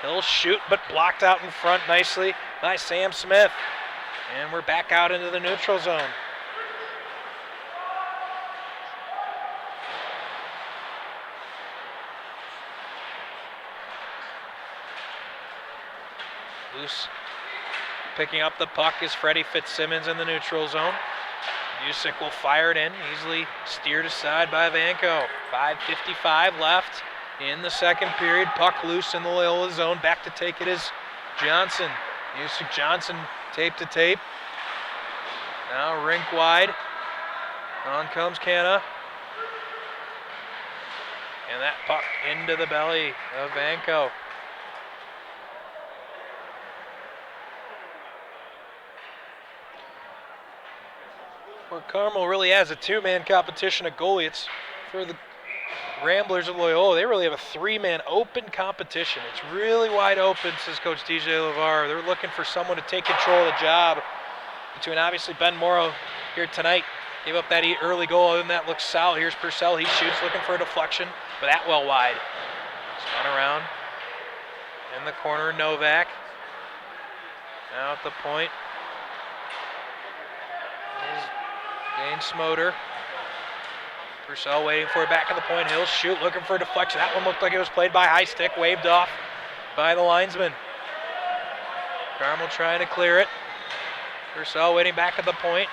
He'll shoot, but blocked out in front nicely by Sam Smith. And we're back out into the neutral zone. Loose. Picking up the puck is Freddie Fitzsimmons in the neutral zone. Music will fire it in, easily steered aside by Vanko. 5:55 left in the second period. Puck loose in the Loyola zone. Back to take it is Johnson. Music Johnson tape to tape. Now rink wide. On comes Canna. And that puck into the belly of Vanco. Where Carmel really has a two-man competition at goalie. It's for the Ramblers of Loyola. They really have a three-man open competition. It's really wide open, says Coach DJ LeVar. They're looking for someone to take control of the job. Between obviously Ben Morrow here tonight, gave up that early goal. Other than that, looks solid. Here's Purcell. He shoots, looking for a deflection, but that well wide. Spun around in the corner. Novak now at the point. Dane Smoter. Purcell waiting for it back at the point. He'll shoot, looking for a deflection. That one looked like it was played by high stick, waved off by the linesman. Carmel trying to clear it. Purcell waiting back at the point.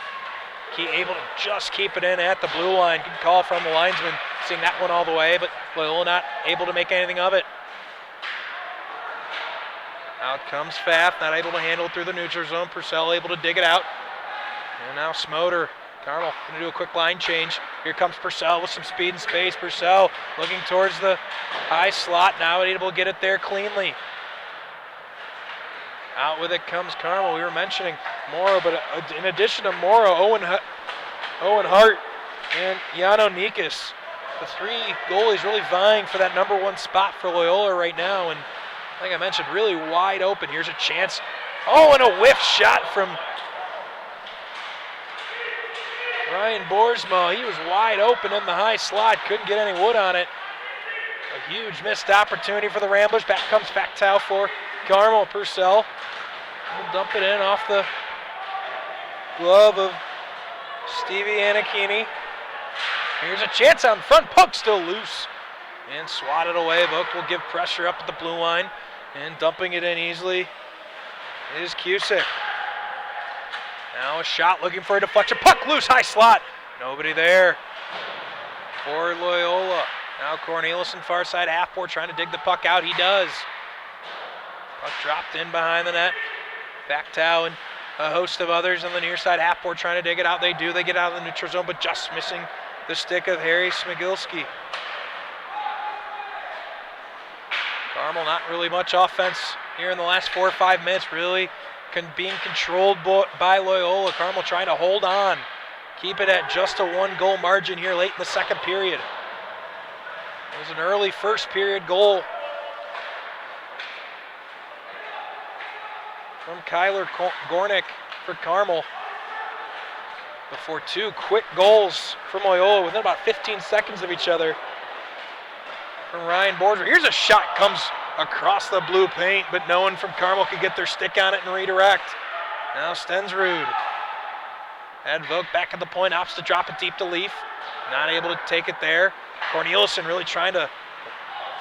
Able to just keep it in at the blue line. Good call from the linesman, seeing that one all the way, but Loyola not able to make anything of it. Out comes Pfaff, not able to handle it through the neutral zone. Purcell able to dig it out. And now Smoter. Carmel going to do a quick line change. Here comes Purcell with some speed and space. Purcell looking towards the high slot. Now able to get it there cleanly. Out with it comes Carmel. We were mentioning Morrow, but in addition to Morrow, Owen Hart and Yano Nikas, the three goalies really vying for that number one spot for Loyola right now. And like I mentioned, really wide open. Here's a chance. Oh, and a whiff shot from Ryan Boersma. He was wide open in the high slot. Couldn't get any wood on it. A huge missed opportunity for the Ramblers. Back comes Factow for Carmel. Purcell will dump it in off the glove of Stevie Anakini. Here's a chance on front. Puck still loose and swatted away. Vogt will give pressure up at the blue line, and dumping it in easily is Cusick. Now a shot looking for a deflection. Puck loose, high slot. Nobody there for Loyola. Now Corneliuson far side half board trying to dig the puck out. He does. Puck dropped in behind the net. Factow and a host of others on the near side half board trying to dig it out. They do. They get out of the neutral zone, but just missing the stick of Harry Smigilski. Carmel not really much offense here in the last 4 or 5 minutes. Really being controlled by Loyola. Carmel trying to hold on. Keep it at just a 1-goal margin here late in the second period. It was an early first period goal from Kyler Gornick for Carmel before 2 quick goals from Loyola within about 15 seconds of each other from Ryan Borger. Here's a shot, comes across the blue paint, but no one from Carmel could get their stick on it and redirect. Now Stensrud had Vogt back at the point, opts to drop it deep to Leaf. Not able to take it there. Corneliuson really trying to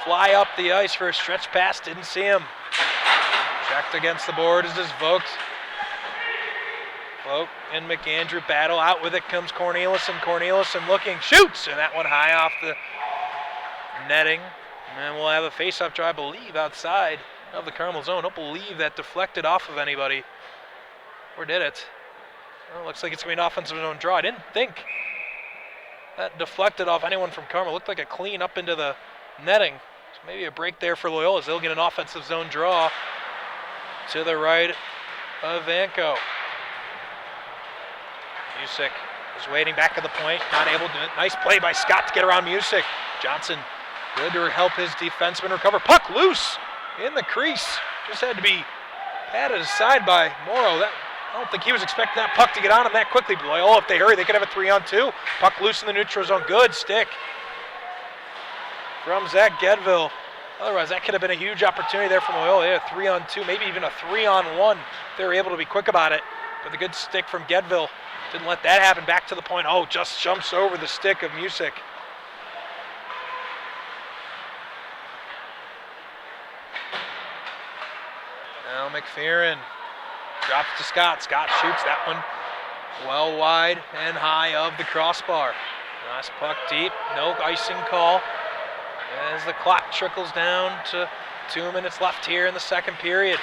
fly up the ice for a stretch pass, didn't see him. Checked against the board as does Vogt. Vogt and McAndrew battle. Out with it comes Corneliuson. Corneliuson looking, shoots, and that one high off the netting. And we'll have a face-off draw, I believe, outside of the Carmel zone. Don't believe that deflected off of anybody. Or did it? Well, it looks like it's going to be an offensive zone draw. I didn't think that deflected off anyone from Carmel. It looked like a clean up into the netting. So maybe a break there for Loyola as they'll get an offensive zone draw to the right of Vanco. Music is waiting back at the point, not able to. Nice play by Scott to get around Music. Johnson good to help his defenseman recover. Puck loose in the crease. Just had to be patted aside by Morrow. I don't think he was expecting that puck to get on him that quickly. But Loyola, if they hurry, they could have a 3-on-2. Puck loose in the neutral zone. Good stick from Zach Gedville. Otherwise, that could have been a huge opportunity there from Loyola. They had a 3-on-2, maybe even a 3-on-1 if they were able to be quick about it. But the good stick from Gedville didn't let that happen. Back to the point. Oh, just jumps over the stick of Music. Now McPherron drops to Scott. Scott shoots that one well wide and high of the crossbar. Nice puck deep. No icing call as the clock trickles down to 2 minutes left here in the second period.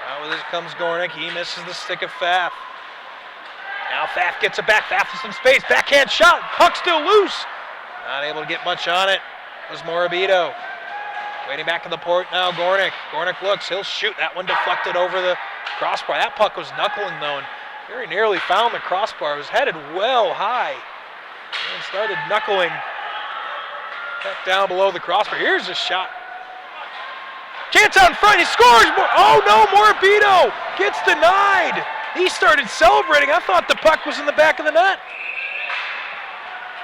Out with it comes Gornick. He misses the stick of Pfaff. Now Pfaff gets it back. Pfaff with some space. Backhand shot. Puck still loose. Not able to get much on it was Morabito. Waiting back in the port now, Gornick. Gornick looks, he'll shoot. That one deflected over the crossbar. That puck was knuckling though, and very nearly found the crossbar. It was headed well high and started knuckling back down below the crossbar. Here's a shot. Chance out in front, he scores! Oh no, Morabito gets denied. He started celebrating. I thought the puck was in the back of the net.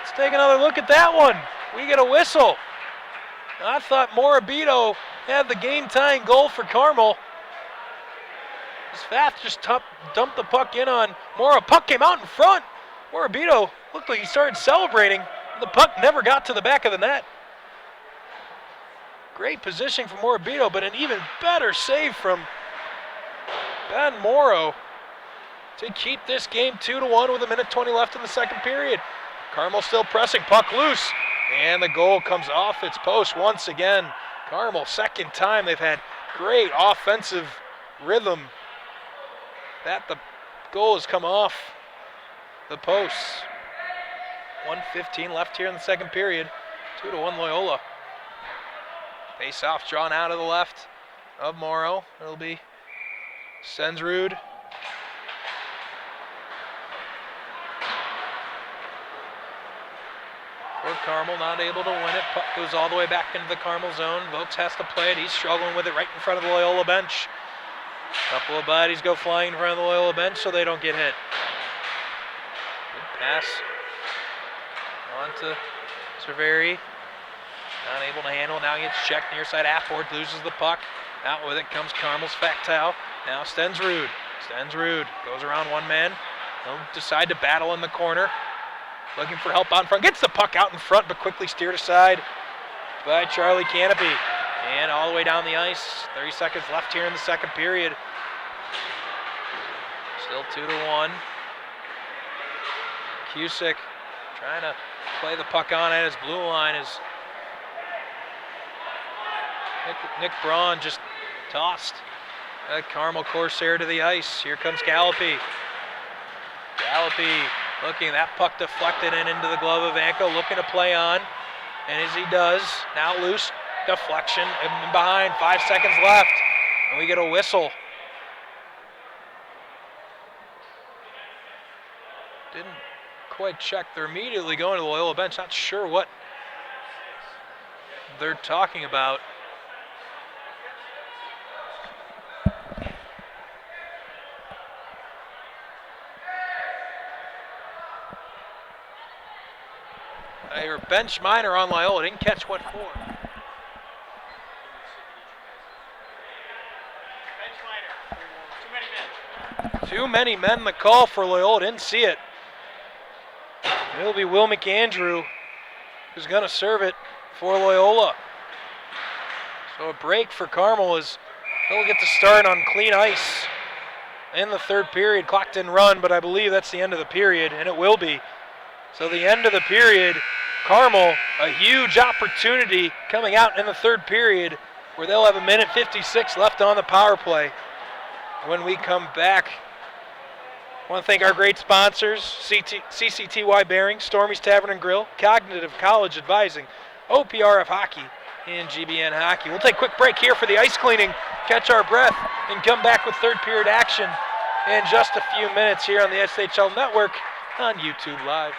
Let's take another look at that one. We get a whistle. I thought Morabito had the game-tying goal for Carmel. Fath just dumped the puck in on Mora. Puck came out in front. Morabito looked like he started celebrating. The puck never got to the back of the net. Great positioning from Morabito, but an even better save from Ben Morrow to keep this game 2-1 with 1:20 left in the second period. Carmel still pressing, puck loose, and the goal comes off its post once again. Carmel, second time they've had great offensive rhythm. That the goal has come off the posts. 1:15 left here in the second period. 2-1 Loyola. Face off drawn out of the left of Morrow. It'll be Stensrud. For Carmel, not able to win it. Puck goes all the way back into the Carmel zone. Vokes has to play it. He's struggling with it right in front of the Loyola bench. A couple of bodies go flying in front of the Loyola bench so they don't get hit. Good pass. On to Cerveri. Not able to handle it. Now he gets checked near side. Afford loses the puck. Out with it comes Carmel's Factile. Now Stensrud. Stensrud goes around one man. He'll decide to battle in the corner. Looking for help out in front. Gets the puck out in front, but quickly steered aside by Charlie Canopy. And all the way down the ice. 30 seconds left here in the second period. Still 2-1. Cusick trying to play the puck on at his blue line as Nick Braun just tossed a Carmel Corsair to the ice. Here comes Gallopy. Gallopy looking, that puck deflected and into the glove of Anko, looking to play on. And as he does, now loose, deflection, and behind, 5 seconds left. And we get a whistle. Didn't quite check. They're immediately going to the Loyola bench. Not sure what they're talking about. They were bench minor on Loyola. Didn't catch what for. Too many men the call for Loyola. Didn't see it. It'll be Will McAndrew who's going to serve it for Loyola. So a break for Carmel as they'll get to start on clean ice in the third period. Clock didn't run, but I believe that's the end of the period, and it will be. So the end of the period, Carmel, a huge opportunity coming out in the third period where they'll have 1:56 left on the power play. When we come back, I want to thank our great sponsors, CCTY Bearing, Stormy's Tavern and Grill, Cognitive College Advising, OPRF Hockey, and GBN Hockey. We'll take a quick break here for the ice cleaning, catch our breath, and come back with third period action in just a few minutes here on the SHL Network on YouTube Live.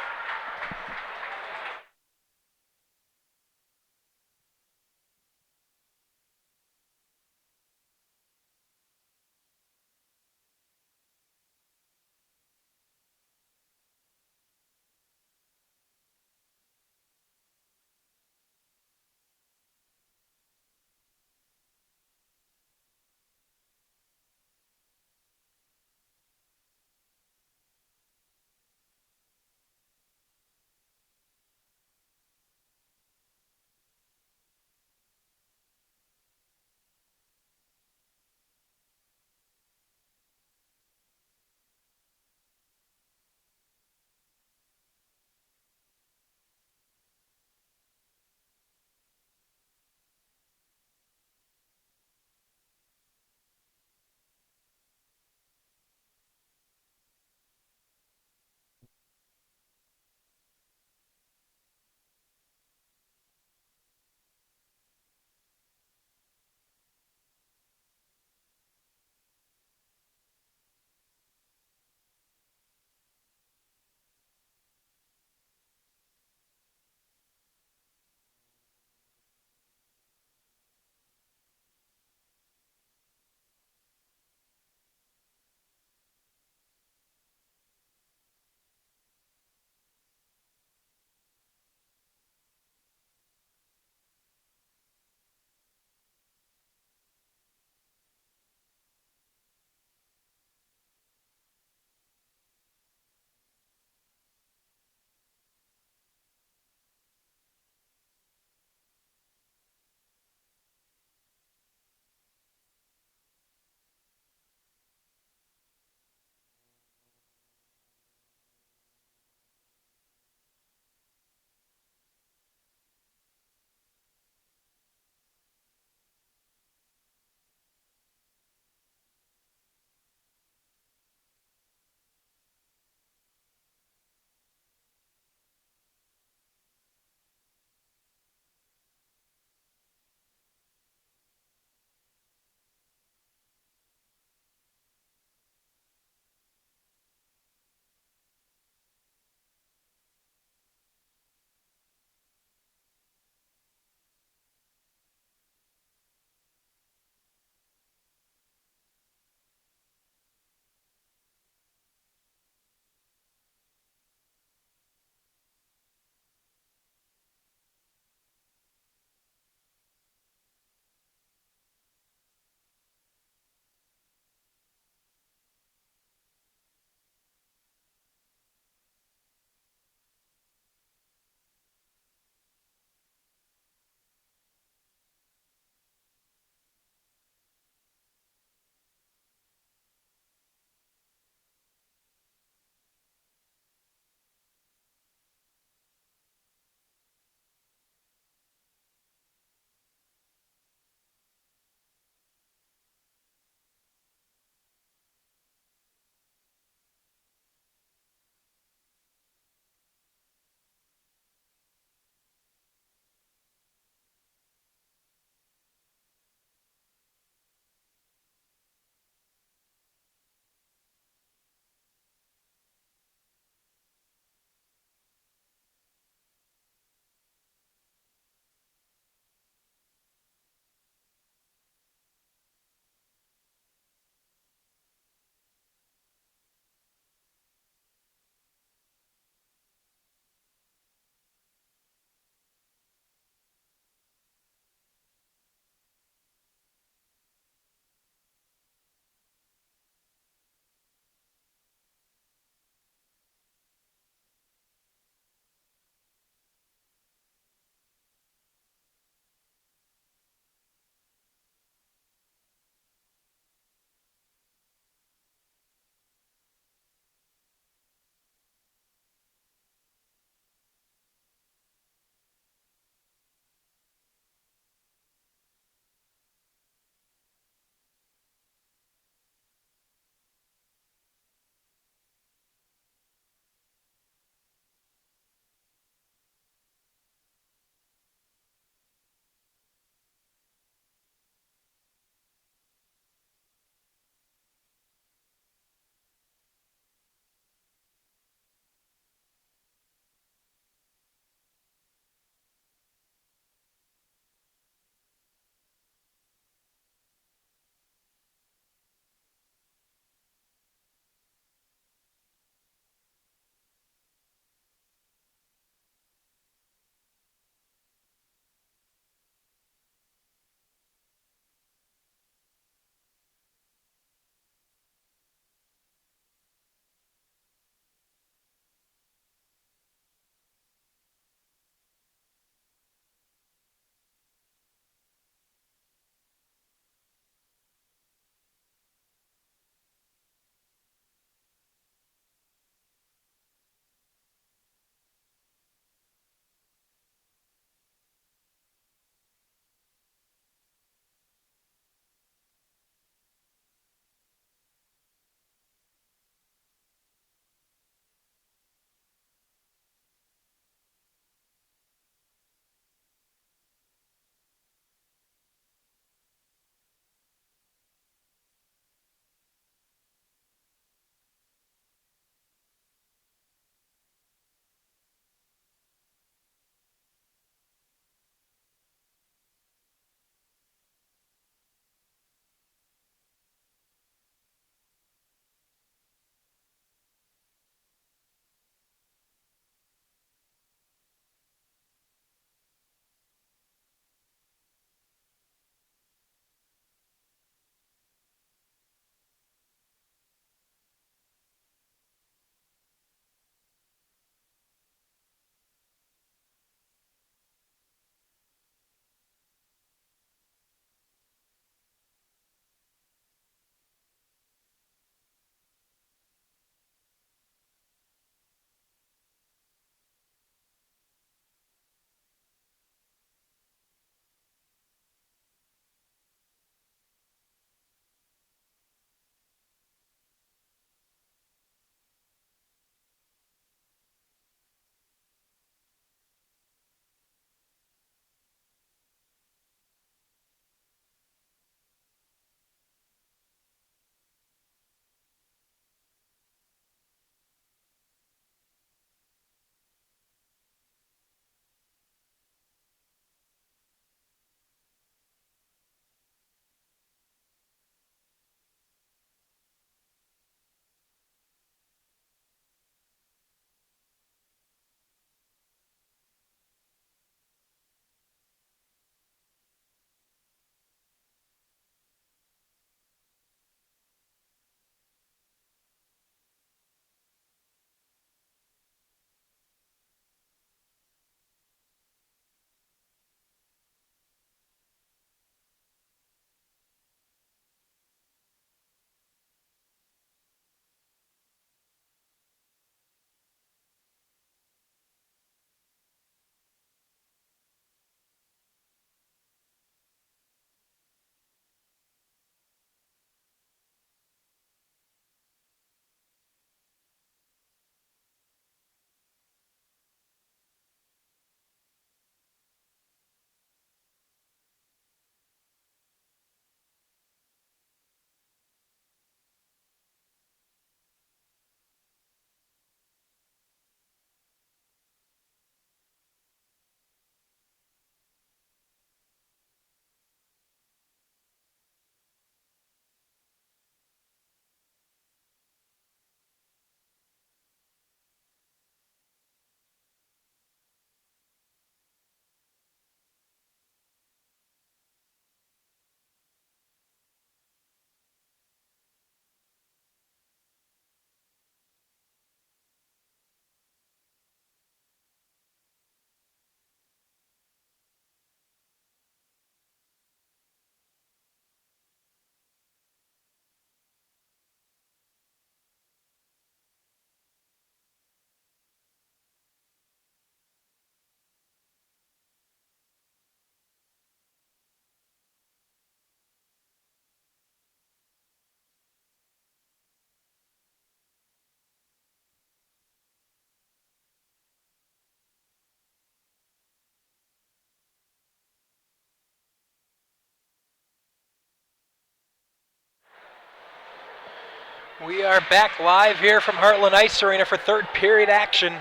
We are back live here from Heartland Ice Arena for third period action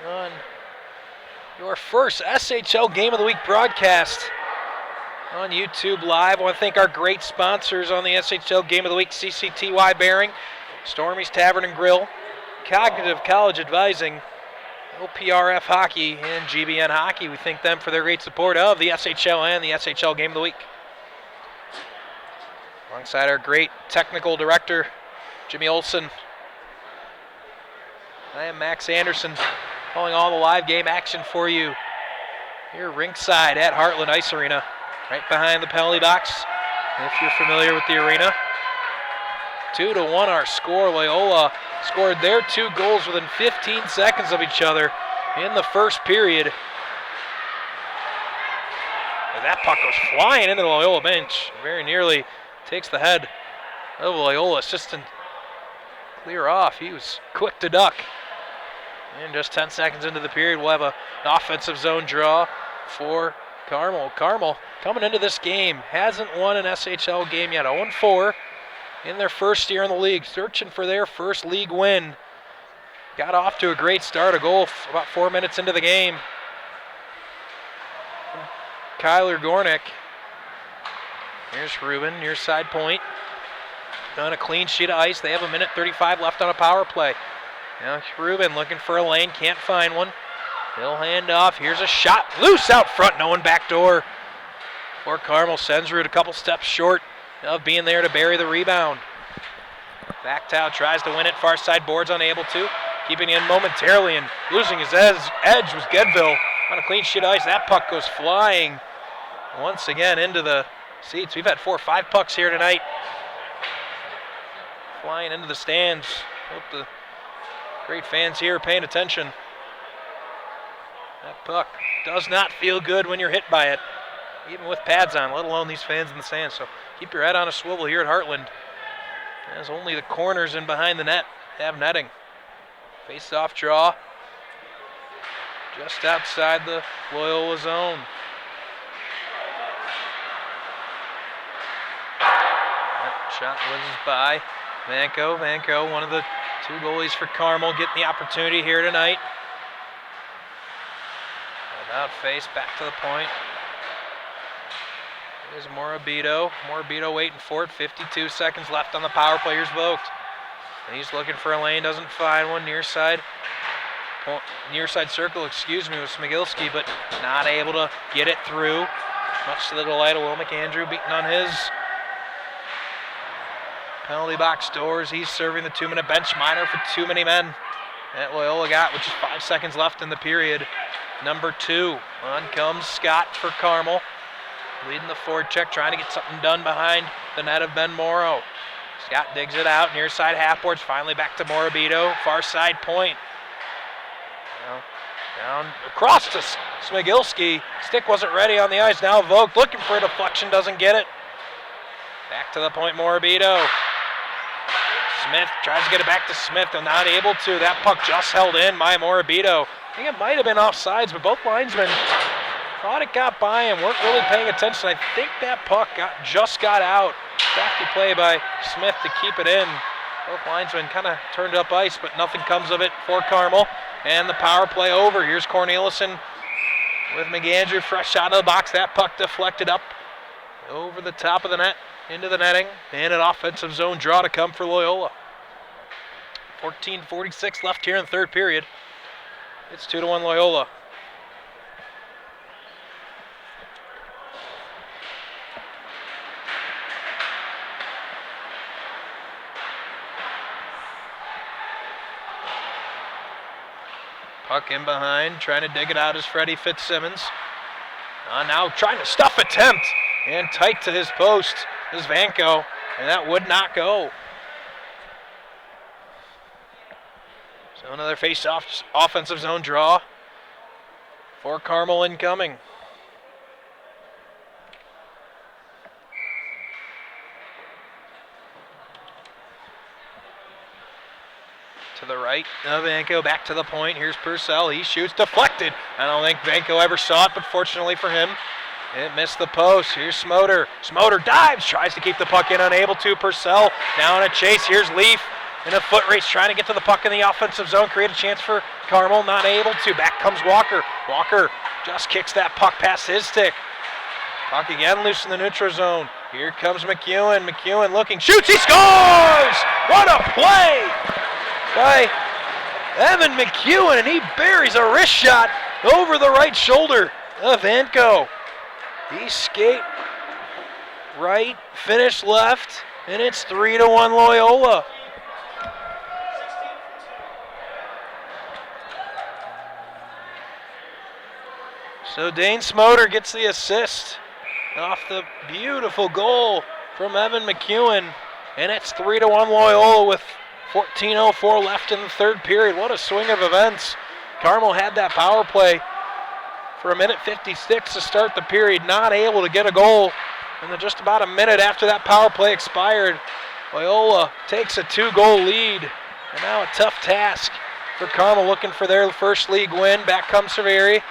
on your first SHL Game of the Week broadcast on YouTube Live. I want to thank our great sponsors on the SHL Game of the Week: CCTY Bearing, Stormy's Tavern and Grill, Cognitive College Advising, OPRF Hockey, and GBN Hockey. We thank them for their great support of the SHL and the SHL Game of the Week. Alongside our great technical director, Jimmy Olson, I am Max Anderson, calling all the live game action for you here ringside at Heartland Ice Arena, right behind the penalty box. If you're familiar with the arena, 2-1 our score. Loyola scored their 2 goals within 15 seconds of each other in the first period. And that puck goes flying into the Loyola bench, very nearly takes the head of Loyola assistant clear off. He was quick to duck. And just 10 seconds into the period, we'll have an offensive zone draw for Carmel. Carmel coming into this game hasn't won an SHL game yet. 0-4 in their first year in the league, searching for their first league win. Got off to a great start, a goal about 4 minutes into the game. Kyler Gornick. Here's Ruben, near side point. On a clean sheet of ice. They have 1:35 left on a power play. Now Ruben looking for a lane, can't find one. He'll hand off. Here's a shot, loose out front, no one backdoor. For Carmel, Sensrud a couple steps short of being there to bury the rebound. Backtow tries to win it, far side boards unable to. Keeping in momentarily and losing his edge was Gedville on a clean sheet of ice. That puck goes flying once again into the seats. We've had 4 or 5 pucks here tonight flying into the stands. Hope the great fans here are paying attention. That puck does not feel good when you're hit by it, even with pads on, let alone these fans in the stands. So keep your head on a swivel here at Heartland, as only the corners and behind the net have netting. Face-off draw just outside the Loyola zone. That shot whizzes by. Vanko, one of the 2 goalies for Carmel, getting the opportunity here tonight. About face, back to the point. Here's Morabito. Morabito waiting for it. 52 seconds left on the power play. Here's Vogt. And he's looking for a lane, doesn't find one. Near side circle, with Smigilski, but not able to get it through. Much to the delight of Will McAndrew, beating on his penalty box doors. He's serving the 2-minute bench minor for too many men that Loyola got, which is 5 seconds left in the period. Number 2, on comes Scott for Carmel, leading the forward check, trying to get something done behind the net of Ben Morrow. Scott digs it out, near side half boards, finally back to Morabito, far side point. Down across to Smigilski. Stick wasn't ready on the ice. Now Vogt looking for a deflection, doesn't get it. Back to the point, Morabito. Smith tries to get it back to Smith, and not able to. That puck just held in by Morabito. I think it might have been offsides, but both linesmen thought it got by and weren't really paying attention. I think that puck just got out. Crafty play by Smith to keep it in. Both linesmen kind of turned up ice, but nothing comes of it for Carmel. And the power play over. Here's Cornelison with McAndrew fresh out of the box. That puck deflected up over the top of the net into the netting. And an offensive zone draw to come for Loyola. 14:46 left here in the third period. It's 2-1 Loyola. Puck in behind, trying to dig it out is Freddie Fitzsimmons. Now trying to stuff attempt, and tight to his post is Vanko, and that would not go. So another face-off offensive zone draw for Carmel incoming. To the right of Vanko, back to the point. Here's Purcell. He shoots, deflected. I don't think Vanko ever saw it, but fortunately for him, It missed the post. Here's Smoter. Smoter dives, tries to keep the puck in, unable to. Purcell now in a chase. Here's Leaf in a foot race, trying to get to the puck in the offensive zone, create a chance for Carmel, not able to. Back comes Walker. Walker just kicks that puck past his stick. Puck again loose in the neutral zone. Here comes McEwen. McEwen looking, shoots, he scores! What a play by Evan McEwen, and he buries a wrist shot over the right shoulder of Vanco. He skate right, finish left, and it's 3-1 Loyola. So Dane Smoter gets the assist off the beautiful goal from Evan McEwen, and it's 3-1 Loyola with 14:04 left in the third period. What a swing of events. Carmel had that power play for a minute 56 to start the period, not able to get a goal. And then just about a minute after that power play expired, Loyola takes a 2-goal lead. And now a tough task for Carmel, looking for their first league win. Back comes Severi.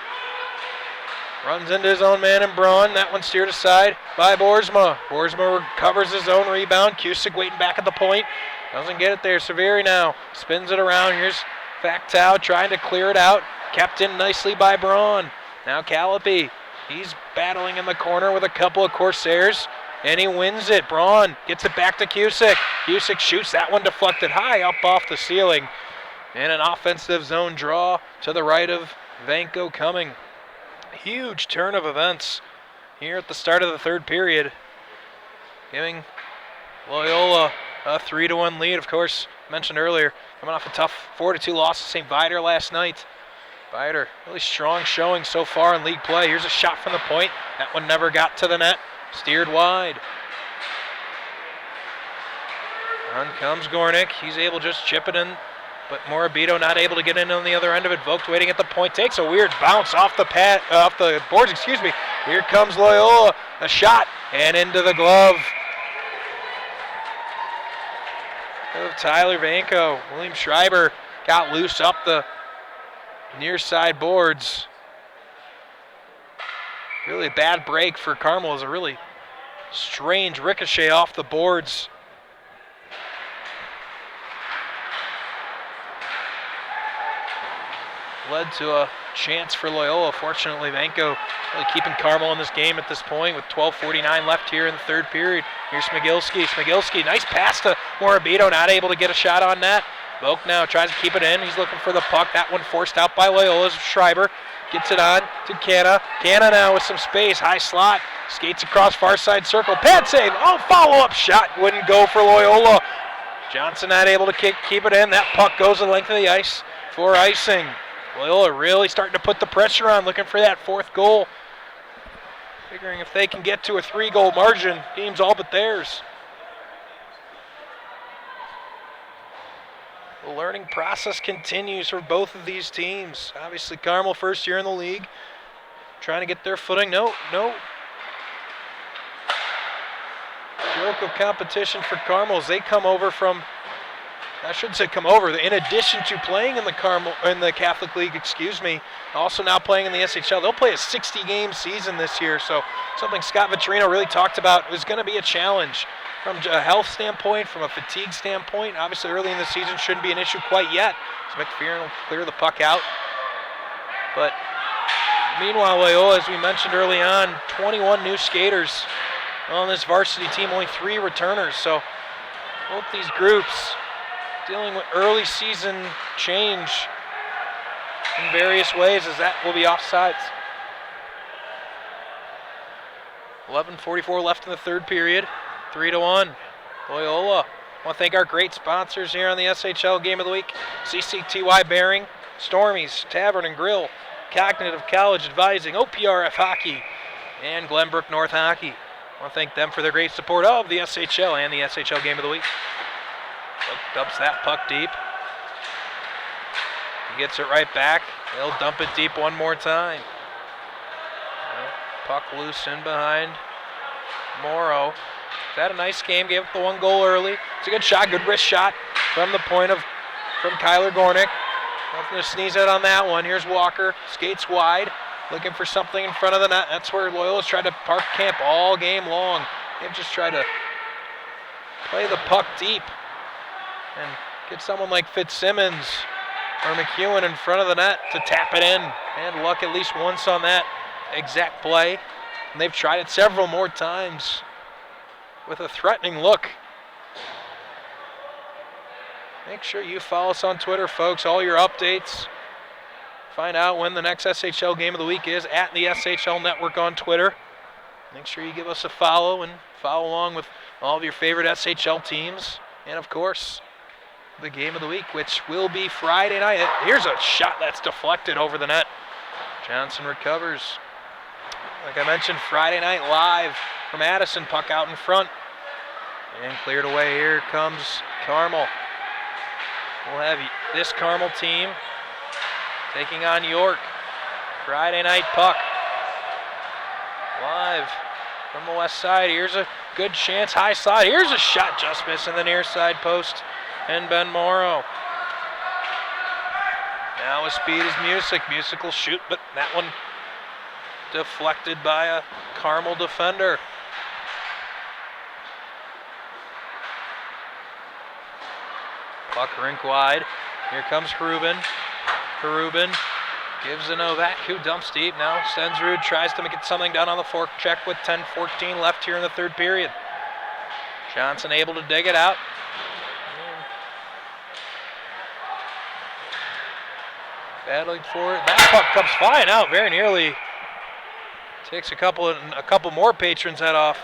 Runs into his own man in Braun. That one steered aside by Boersma. Boersma recovers his own rebound. Cusick waiting back at the point. Doesn't get it there. Severi now spins it around. Here's Factow trying to clear it out. Kept in nicely by Braun. Now Callipy, he's battling in the corner with a couple of Corsairs, and he wins it. Braun gets it back to Cusick. Cusick shoots that one deflected high up off the ceiling. And an offensive zone draw to the right of Vanco coming. Huge turn of events here at the start of the third period, giving Loyola a 3-1 lead. Of course, mentioned earlier, coming off a tough 4-2 loss to St. Viator last night. Viator, really strong showing so far in league play. Here's a shot from the point. That one never got to the net. Steered wide. On comes Gornick. He's able to just chip it in, but Morabito not able to get in on the other end of it. Vogt waiting at the point. Takes a weird bounce off the boards. Here comes Loyola. A shot and into the glove of Tyler Vanco. William Schreiber got loose up the near side boards. Really bad break for Carmel. Is a really strange ricochet off the boards. Led to a chance for Loyola. Fortunately, Vanco really keeping Carmel in this game at this point with 12:49 left here in the third period. Here's Smigilski. Smigilski, nice pass to Morabito, not able to get a shot on that. Vogt now tries to keep it in. He's looking for the puck. That one forced out by Loyola's Schreiber. Gets it on to Canna. Canna now with some space. High slot. Skates across far side circle. Pad save. Oh, follow-up shot. Wouldn't go for Loyola. Johnson not able to keep it in. That puck goes the length of the ice for icing. Loyola really starting to put the pressure on, looking for that fourth goal. Figuring if they can get to a 3-goal margin, game's all but theirs. The learning process continues for both of these teams. Obviously, Carmel first year in the league, trying to get their footing. No joke of competition for Carmel as they come over from, I shouldn't say come over, in addition to playing in the Catholic League, also now playing in the SHL. They'll play a 60-game season this year, so something Scott Vitorino really talked about was going to be a challenge from a health standpoint, from a fatigue standpoint. Obviously, early in the season shouldn't be an issue quite yet, so McPherson will clear the puck out. But meanwhile, Loyola, as we mentioned early on, 21 new skaters on this varsity team, only 3 returners. So both these groups dealing with early season change in various ways, as that will be offsides. 11:44 left in the third period. 3-1. Loyola. I want to thank our great sponsors here on the SHL Game of the Week. CCTY Bearing, Stormies, Tavern and Grill, Cognitive College Advising, OPRF Hockey, and Glenbrook North Hockey. I want to thank them for their great support of the SHL and the SHL Game of the Week. Dumps that puck deep. He gets it right back. He'll dump it deep one more time. Puck loose in behind Morrow. He's had a nice game, gave up the 1 goal early. It's a good shot, good wrist shot from the point from Kyler Gornick. Nothing to sneeze at on that one. Here's Walker, skates wide. looking for something in front of the net. That's where Loyola's tried to park camp all game long. They've just tried to play the puck deep and get someone like Fitzsimmons or McEwen in front of the net to tap it in. And luck at least once on that exact play. And they've tried it several more times with a threatening look. Make sure you follow us on Twitter, folks. All your updates. Find out when the next SHL game of the week is at the SHL Network on Twitter. Make sure you give us a follow and follow along with all of your favorite SHL teams. And, of course, the game of the week, which will be Friday night. Here's a shot that's deflected over the net. Johnson recovers. Like I mentioned, Friday Night Live from Addison. Puck out in front. And cleared away. Here comes Carmel. We'll have this Carmel team taking on York. Friday night puck. Live from the west side. Here's a good chance. High slide. Here's a shot just missing the near side post. And Ben Morrow. Now with speed is Music. Music will shoot, but that one deflected by a Carmel defender. Puck rink wide. Here comes Hrubin. Hrubin gives to Novak, who dumps deep. Now Stensrud tries to get something done on the fork check with 10:14 left here in the third period. Johnson able to dig it out. Battling for it. That puck comes flying out very nearly. Takes a couple more patrons' head off.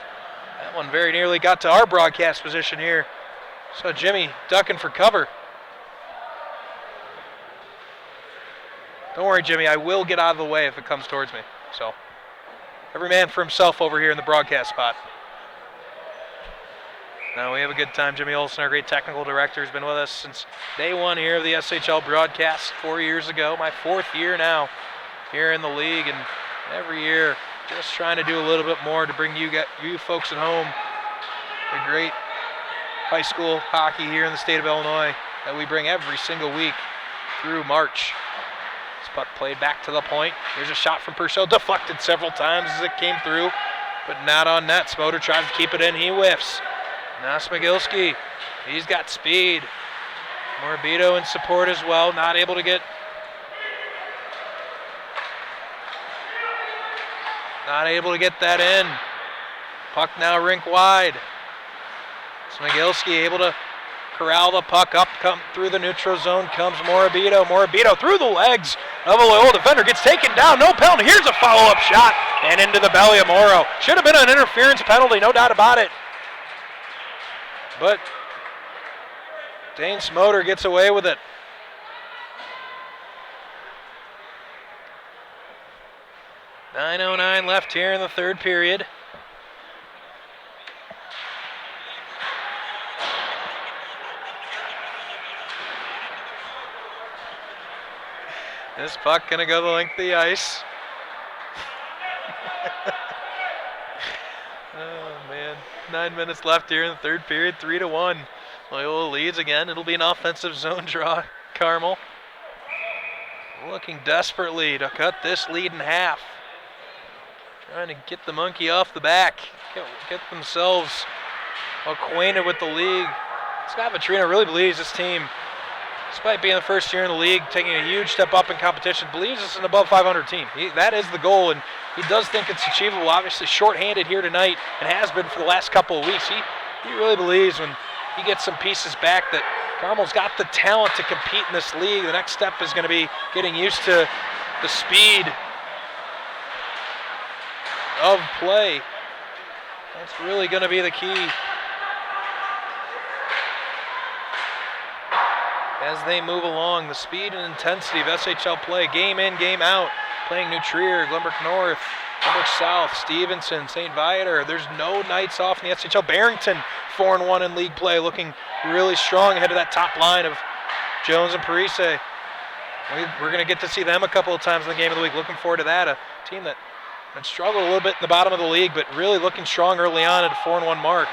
That one very nearly got to our broadcast position here. So Jimmy ducking for cover. Don't worry, Jimmy. I will get out of the way if it comes towards me. So every man for himself over here in the broadcast spot. Now we have a good time. Jimmy Olsen, our great technical director, has been with us since day one here of the SHL broadcast 4 years ago. My 4th year now here in the league, and every year just trying to do a little bit more to bring you folks at home the great high school hockey here in the state of Illinois that we bring every single week through March. This puck played back to the point. Here's a shot from Purcell, deflected several times as it came through, but not on net. Smoter tries to keep it in, he whiffs. Now Smigilski, he's got speed. Morabito in support as well, not able to get that in. Puck now rink wide. Smigilski able to corral the puck up, come through the neutral zone, comes Morabito. Morabito through the legs of a Loyola defender, gets taken down, no penalty. Here's a follow-up shot, and into the belly of Morrow. Should have been an interference penalty, no doubt about it. But Dane Smoter gets away with it. .909 left here in the third period. This puck gonna go the length of the ice. Oh man, 9 minutes left here in the third period, 3-1. Loyola leads again. It'll be an offensive zone draw. Carmel looking desperately to cut this lead in half. Trying to get the monkey off the back, get themselves acquainted with the league. Scott Vitrino really believes this team, despite being the first year in the league, taking a huge step up in competition, believes it's an above 500 team. That is the goal, and he does think it's achievable. Obviously shorthanded here tonight, and has been for the last couple of weeks. He really believes when he gets some pieces back that Carmel's got the talent to compete in this league. The next step is going to be getting used to the speed of play. That's really going to be the key as they move along. The speed and intensity of SHL play, game in, game out. Playing New Trier, Glenbrook North, Glenbrook South, Stevenson, St. Viator. There's no nights off in the SHL. Barrington 4-1 in league play, looking really strong ahead of that top line of Jones and Parise. We're going to get to see them a couple of times in the game of the week. Looking forward to that. A team that struggled a little bit in the bottom of the league, but really looking strong early on at a 4-1 mark.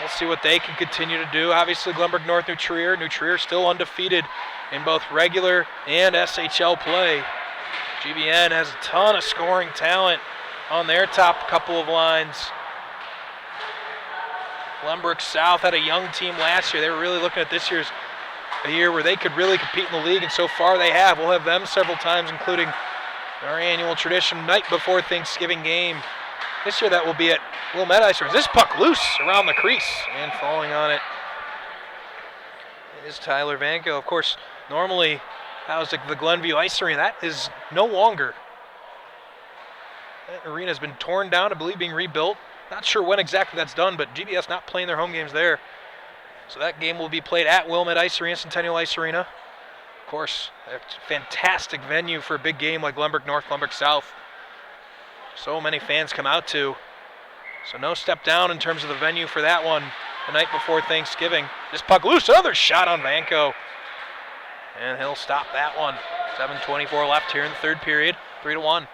We'll see what they can continue to do. Obviously, Glenbrook North, New Trier. New Trier still undefeated in both regular and SHL play. GBN has a ton of scoring talent on their top couple of lines. Glenbrook South had a young team last year. They were really looking at this year's a year where they could really compete in the league, and so far they have. We'll have them several times, including our annual tradition night before Thanksgiving game. This year that will be at Wilmette Ice Arena. This puck loose around the crease, and falling on it is Tyler Vanko. Of course, normally that was the Glenview Ice Arena. That is no longer. That arena has been torn down, I believe being rebuilt. Not sure when exactly that's done, but GBS not playing their home games there. So that game will be played at Wilmette Ice Arena, Centennial Ice Arena. Of course, a fantastic venue for a big game like Glenbrook North, Glenbrook South. So many fans come out to. So no step down in terms of the venue for that one the night before Thanksgiving. This puck loose, another shot on Vanko. And he'll stop that one. 7:24 left here in the third period, 3-1.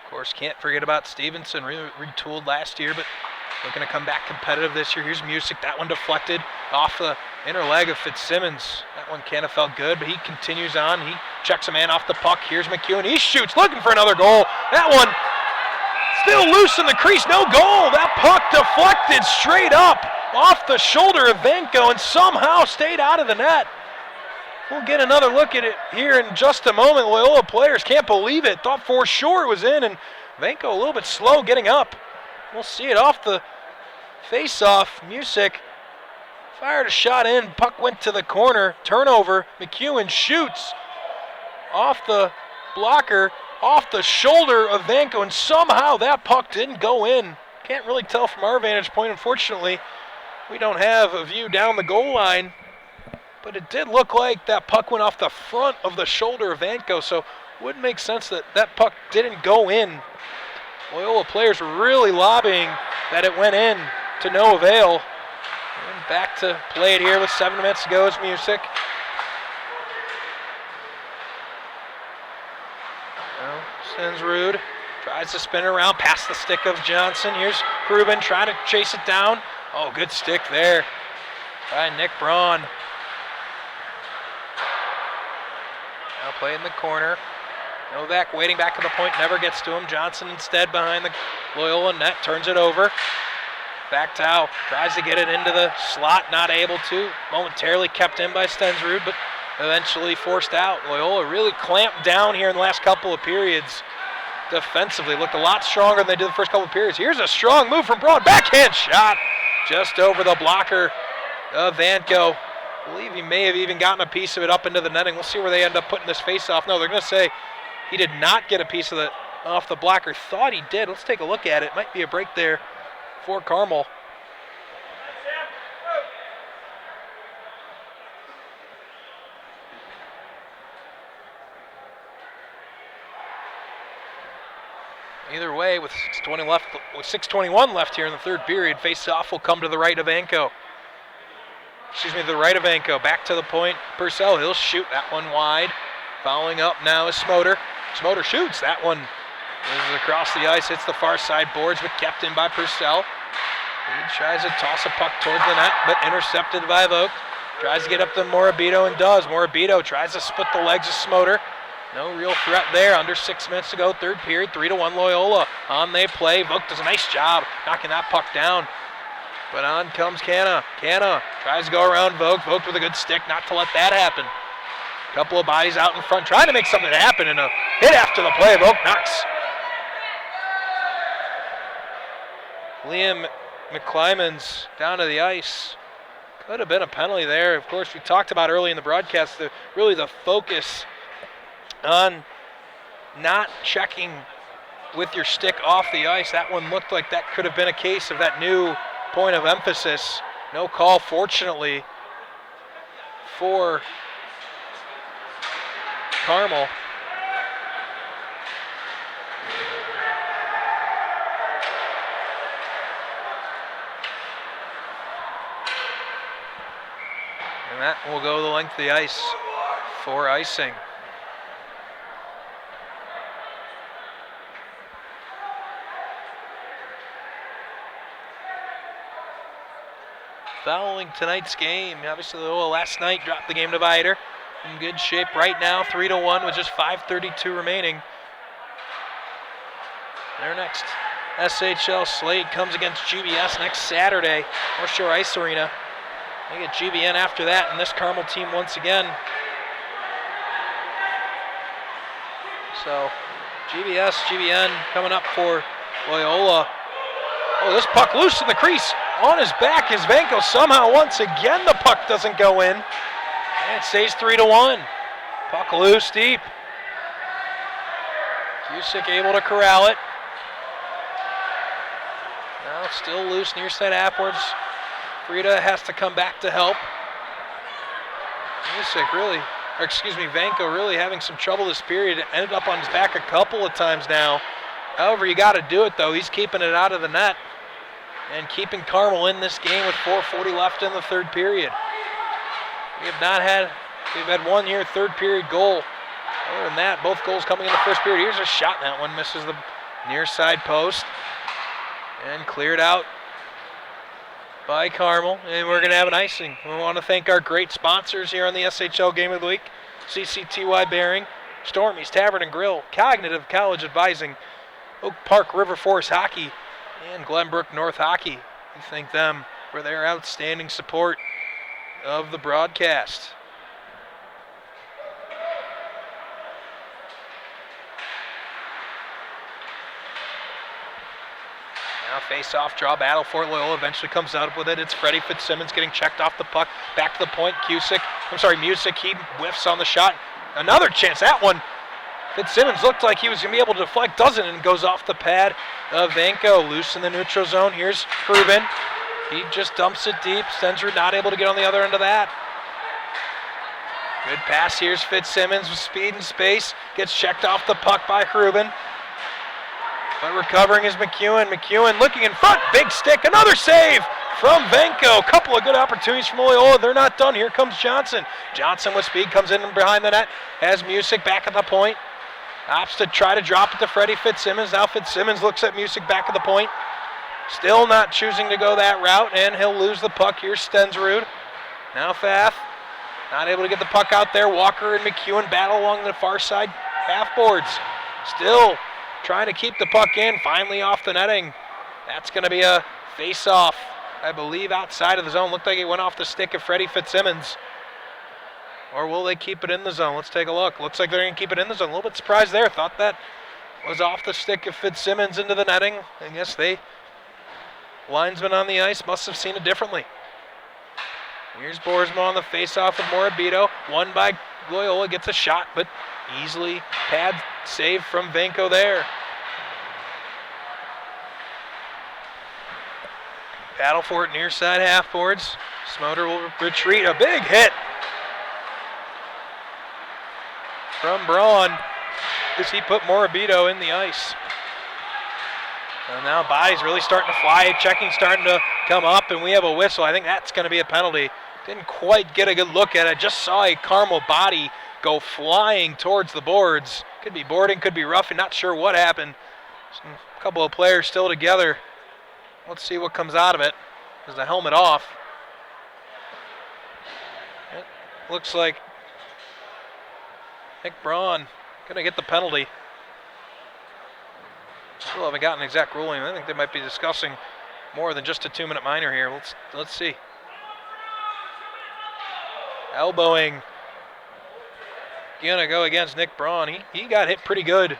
Of course, can't forget about Stevenson, retooled last year, but looking to come back competitive this year. Here's Music, that one deflected off the inner leg of Fitzsimmons. That one kind of felt good, but he continues on. He checks a man off the puck. Here's McEwen, he shoots, looking for another goal. That one still loose in the crease, no goal. That puck deflected straight up off the shoulder of Vanko and somehow stayed out of the net. We'll get another look at it here in just a moment. Loyola players can't believe it. Thought for sure it was in, and Vanko a little bit slow getting up. We'll see it off the face-off. Music fired a shot in. Puck went to the corner. Turnover. McEwen shoots off the blocker, off the shoulder of Vanko, and somehow that puck didn't go in. Can't really tell from our vantage point, unfortunately. We don't have a view down the goal line. But it did look like that puck went off the front of the shoulder of Vanko, so would make sense that that puck didn't go in. Loyola players were really lobbying that it went in to no avail. And back to play it here with 7 minutes to go is Music. Now, Stensrud tries to spin around past the stick of Johnson. Here's Rubin trying to chase it down. Oh, good stick there by Nick Braun. Now play in the corner. Novak waiting back at the point, never gets to him. Johnson instead behind the Loyola net, turns it over. Back to Howe, tries to get it into the slot, not able to. Momentarily kept in by Stensrud, but eventually forced out. Loyola really clamped down here in the last couple of periods. Defensively looked a lot stronger than they did the first couple of periods. Here's a strong move from Braun, backhand shot just over the blocker of Vanko. I believe he may have even gotten a piece of it up into the netting. We'll see where they end up putting this face-off. No, they're going to say he did not get a piece of it off the blocker. Thought he did. Let's take a look at it. Might be a break there for Carmel. Either way, with 6:21 left here in the third period, face-off will come to the right of Vanko. The right of Vanko. Back to the point. Purcell, he'll shoot that one wide. Following up now is Smoter. Smoter shoots. That one is across the ice, hits the far side boards, but kept in by Purcell. He tries to toss a puck towards the net, but intercepted by Vogt. Tries to get up to Morabito and does. Morabito tries to split the legs of Smoter. No real threat there. Under 6 minutes to go, third period, 3-1 Loyola. On they play. Vogt does a nice job knocking that puck down. But on comes Canna. Canna tries to go around Vogt. Vogt with a good stick, not to let that happen. Couple of bodies out in front, trying to make something happen, and a hit after the play. Vogt knocks Liam McClymans down to the ice. Could have been a penalty there. Of course, we talked about early in the broadcast, really the focus on not checking with your stick off the ice. That one looked like that could have been a case of that new point of emphasis. No call, fortunately, for Carmel. And that will go the length of the ice for icing. following tonight's game. Obviously, Loyola last night dropped the game divider. In good shape right now, 3-1 with just 5:32 remaining. Their next SHL slate comes against GBS next Saturday, North Shore Ice Arena. They get GBN after that, and this Carmel team once again. So, GBN coming up for Loyola. Oh, this puck loose in the crease. On his back is Vanko. Somehow, once again, the puck doesn't go in. And it stays 3-1. Puck loose deep. Cusick able to corral it. Now still loose near side halfwards. Frida has to come back to help. Vanko really having some trouble this period. Ended up on his back a couple of times now. However, you got to do it though. He's keeping it out of the net and keeping Carmel in this game with 4:40 left in the third period. We've had one here third period goal. Other than that, both goals coming in the first period. Here's a shot, and that one misses the near side post and cleared out by Carmel, and we're going to have an icing. We want to thank our great sponsors here on the SHL Game of the Week: CCTY Bearing, Stormy's Tavern and Grill, Cognitive College Advising, Oak Park River Forest Hockey, and Glenbrook North Hockey. We thank them for their outstanding support of the broadcast. Now face-off draw battle for Loyola eventually comes out with it. It's Freddie Fitzsimmons getting checked off the puck. Back to the point, Musick, he whiffs on the shot. Another chance, that one. Fitzsimmons looked like he was going to be able to deflect, doesn't, and goes off the pad of Vanko. Loose in the neutral zone. Here's Rubin. He just dumps it deep. Stensrud not able to get on the other end of that. Good pass. Here's Fitzsimmons with speed and space. Gets checked off the puck by Rubin. But recovering is McEwen. McEwen looking in front. Big stick. Another save from Vanko. A couple of good opportunities from Loyola. They're not done. Here comes Johnson. Johnson with speed comes in behind the net. Has Musick back at the point. Opts to try to drop it to Freddie Fitzsimmons. Now Fitzsimmons looks at Musick back at the point. Still not choosing to go that route, and he'll lose the puck. Here's Stensrud. Now Fath. Not able to get the puck out there. Walker and McEwen battle along the far side half boards. Still trying to keep the puck in. Finally off the netting. That's going to be a face-off, I believe, outside of the zone. Looked like it went off the stick of Freddie Fitzsimmons. Or will they keep it in the zone? Let's take a look. Looks like they're going to keep it in the zone. A little bit surprised there. Thought that was off the stick of Fitzsimmons into the netting. I guess linesman on the ice must have seen it differently. Here's Boersma on the face-off with Morabito. Won by Loyola, gets a shot, but easily pad save from Vanko there. Battle for it near side half boards. Smoter will retreat. A big hit from Braun as he put Morabito in the ice. And now bodies really starting to fly. Checking starting to come up, and we have a whistle. I think that's going to be a penalty. Didn't quite get a good look at it. Just saw a Carmel body go flying towards the boards. Could be boarding, could be roughing. Not sure what happened. A couple of players still together. Let's see what comes out of it. There's the helmet off. It looks like Nick Braun going to get the penalty. Still haven't gotten an exact ruling. I think they might be discussing more than just a 2-minute minor here. Let's see. Elbowing. Gonna go against Nick Braun. He got hit pretty good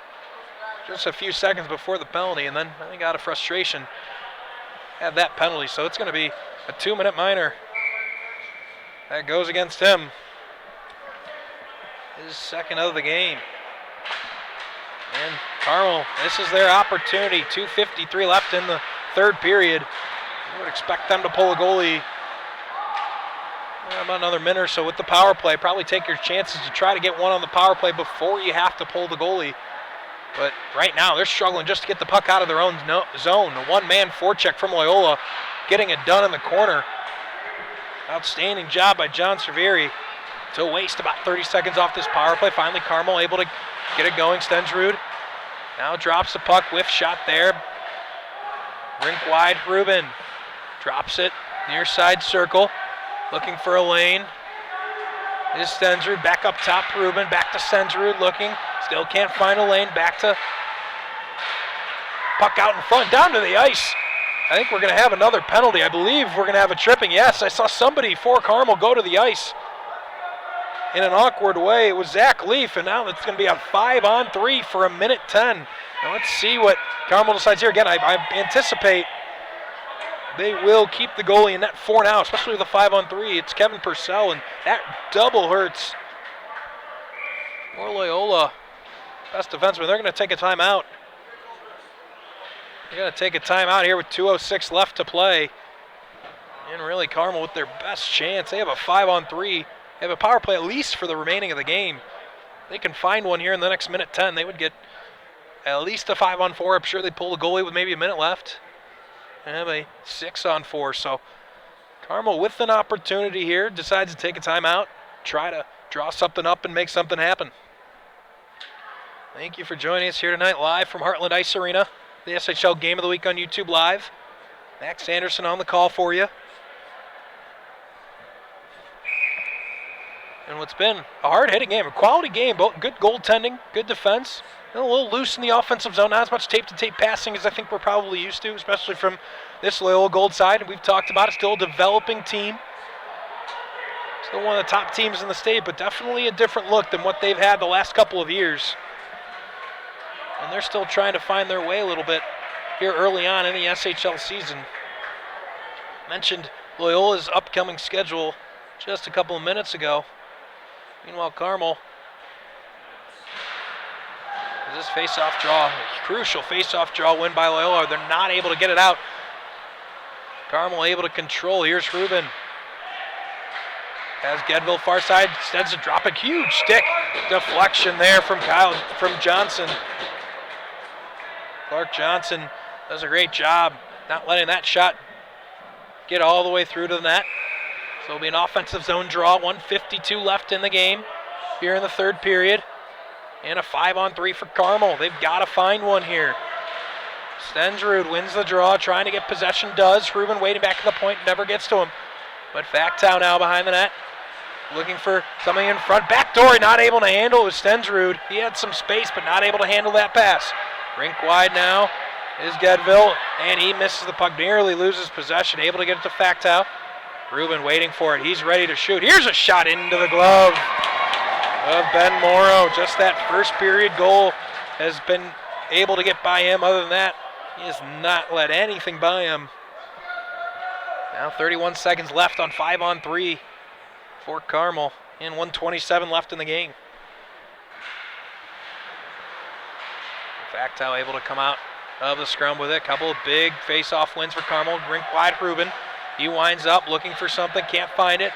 just a few seconds before the penalty, and then I think out of frustration had that penalty. So it's going to be a 2-minute minor that goes against him. His second of the game. And Carmel, this is their opportunity. 2:53 left in the third period. I would expect them to pull a goalie about another minute or so with the power play. Probably take your chances to try to get one on the power play before you have to pull the goalie. But right now, they're struggling just to get the puck out of their own zone. A one-man forecheck from Loyola, getting it done in the corner. Outstanding job by John Cerveri to waste about 30 seconds off this power play. Finally, Carmel able to get it going. Stensrud now drops the puck, whiff shot there. Rink wide, Rubin drops it. Near side circle, looking for a lane. Is Stensrud back up top, Rubin, back to Stensrud looking, still can't find a lane, back to puck out in front, down to the ice. I think we're going to have another penalty. I believe we're going to have a tripping. Yes, I saw somebody for Carmel go to the ice in an awkward way. It was Zach Leaf, and now it's going to be a 5-on-3 for 1:10. Now let's see what Carmel decides here. Again, I anticipate they will keep the goalie in net for now, especially with a 5-on-3. It's Kevin Purcell, and that double hurts. More Loyola, best defenseman. They're going to take a timeout. They're going to take a timeout here with 2:06 left to play. And really, Carmel with their best chance. They have a 5-on-3. They have a power play at least for the remaining of the game. They can find one here in the next 1:10. They would get at least a 5-on-4. I'm sure they'd pull the goalie with maybe a minute left and have a 6-on-4. So Carmel with an opportunity here decides to take a timeout, try to draw something up and make something happen. Thank you for joining us here tonight live from Heartland Ice Arena, the SHL Game of the Week on YouTube Live. Max Anderson on the call for you. And what's been a hard-hitting game, a quality game, both good goaltending, good defense. A little loose in the offensive zone, not as much tape-to-tape passing as I think we're probably used to, especially from this Loyola Gold side. And we've talked about it, still a developing team. Still one of the top teams in the state, but definitely a different look than what they've had the last couple of years. And they're still trying to find their way a little bit here early on in the SHL season. Mentioned Loyola's upcoming schedule just a couple of minutes ago. Meanwhile, Carmel, this face-off draw, crucial face-off draw win by Loyola. They're not able to get it out. Carmel able to control. Here's Rubin. Has Gedville far side. Instead to drop a huge stick. Deflection there from Johnson. Clark Johnson does a great job not letting that shot get all the way through to the net. So it'll be an offensive zone draw. 1:52 left in the game here in the third period. And a 5-on-3 for Carmel. They've got to find one here. Stensrud wins the draw, trying to get possession, does. Rubin waiting back at the point, never gets to him. But Factow now behind the net, looking for something in front. Backdoor, not able to handle it with Stensrud. He had some space, but not able to handle that pass. Rink wide now is Gedville, and he misses the puck, nearly loses possession, able to get it to Factow. Rubin waiting for it. He's ready to shoot. Here's a shot into the glove of Ben Morrow. Just that first period goal has been able to get by him. Other than that, he has not let anything by him. Now 31 seconds left on 5-on-3 for Carmel, and 1:27 left in the game. Factow able to come out of the scrum with it. Couple of big face-off wins for Carmel. Rink wide, Rubin. He winds up looking for something, can't find it.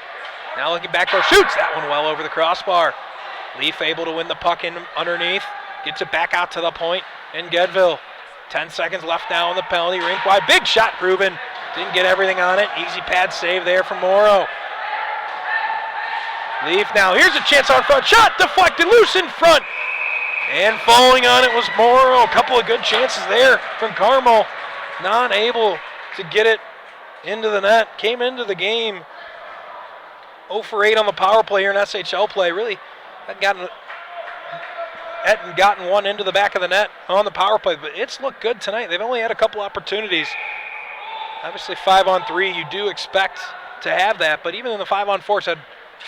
Now looking back door, shoots that one well over the crossbar. Leaf able to win the puck in underneath, gets it back out to the point in Gedville. 10 seconds left now on the penalty. Rink wide, big shot, Rubin. Didn't get everything on it. Easy pad save there from Morrow. Leaf now, here's a chance on front. Shot deflected, loose in front. And falling on it was Morrow. A couple of good chances there from Carmel. Not able to get it into the net. Came into the game 0 for 8 on the power play here in SHL play. Really hadn't gotten one into the back of the net on the power play, but it's looked good tonight. They've only had a couple opportunities. Obviously 5-on-3, you do expect to have that, but even in the 5-on-4s had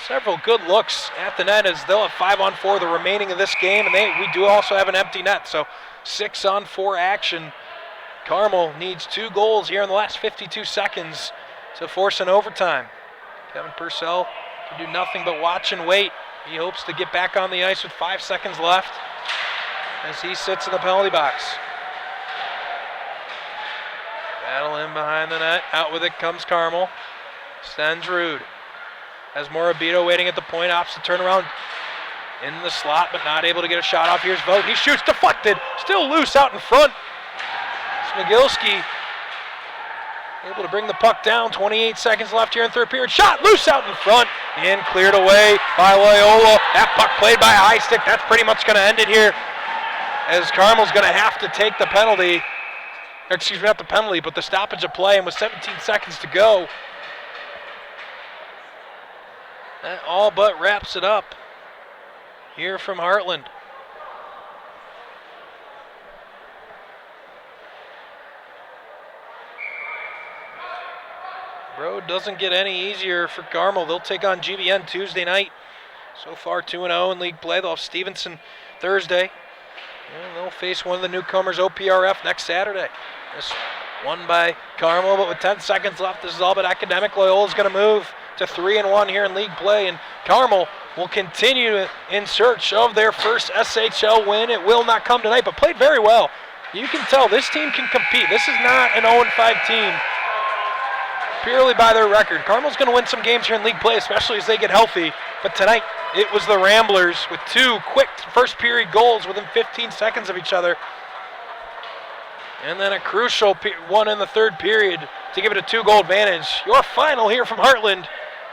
several good looks at the net, as they'll have 5-on-4 the remaining of this game, and we do also have an empty net, so 6-on-4 action. Carmel needs 2 goals here in the last 52 seconds to force an overtime. Kevin Purcell can do nothing but watch and wait. He hopes to get back on the ice with 5 seconds left as he sits in the penalty box. Battle in behind the net. Out with it comes Carmel. Stensrud has Morabito waiting at the point, opts to turn around in the slot, but not able to get a shot off. Here's Vogt. He shoots, deflected, still loose out in front. Smigilski able to bring the puck down. 28 seconds left here in third period. Shot loose out in front and cleared away by Loyola. That puck played by a high stick. That's pretty much going to end it here, as Carmel's going to have to take the penalty. Excuse me, not the penalty, but the stoppage of play. And with 17 seconds to go, That all but wraps it up here from Heartland. Road doesn't get any easier for Carmel. They'll take on GBN Tuesday night. So far 2-0 in league play. They'll have Stevenson Thursday. And they'll face one of the newcomers, OPRF, next Saturday. This won by Carmel, but with 10 seconds left, this is all but academic. Loyola's going to move to 3-1 here in league play, and Carmel will continue in search of their first SHL win. It will not come tonight, but played very well. You can tell this team can compete. This is not an 0-5 team purely by their record. Carmel's going to win some games here in league play, especially as they get healthy. But tonight, it was the Ramblers with 2 quick first period goals within 15 seconds of each other. And then a crucial one in the third period to give it a 2-goal advantage. Your final here from Heartland.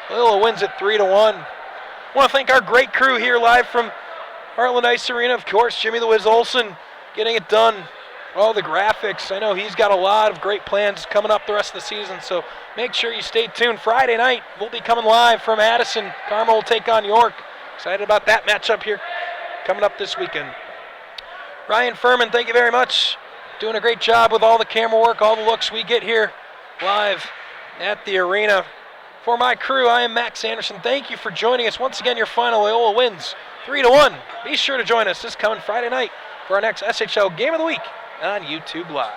Loyola wins it 3-1. I want to thank our great crew here live from Heartland Ice Arena. Of course, Jimmy the Wiz Olson getting it done. All the graphics. I know he's got a lot of great plans coming up the rest of the season, so make sure you stay tuned. Friday night, we'll be coming live from Addison. Carmel will take on York. Excited about that matchup here coming up this weekend. Ryan Furman, thank you very much. Doing a great job with all the camera work, all the looks we get here live at the arena. For my crew, I am Max Anderson. Thank you for joining us. Once again, your final Loyola wins 3-1. Be sure to join us this coming Friday night for our next SHL Game of the Week on YouTube Live.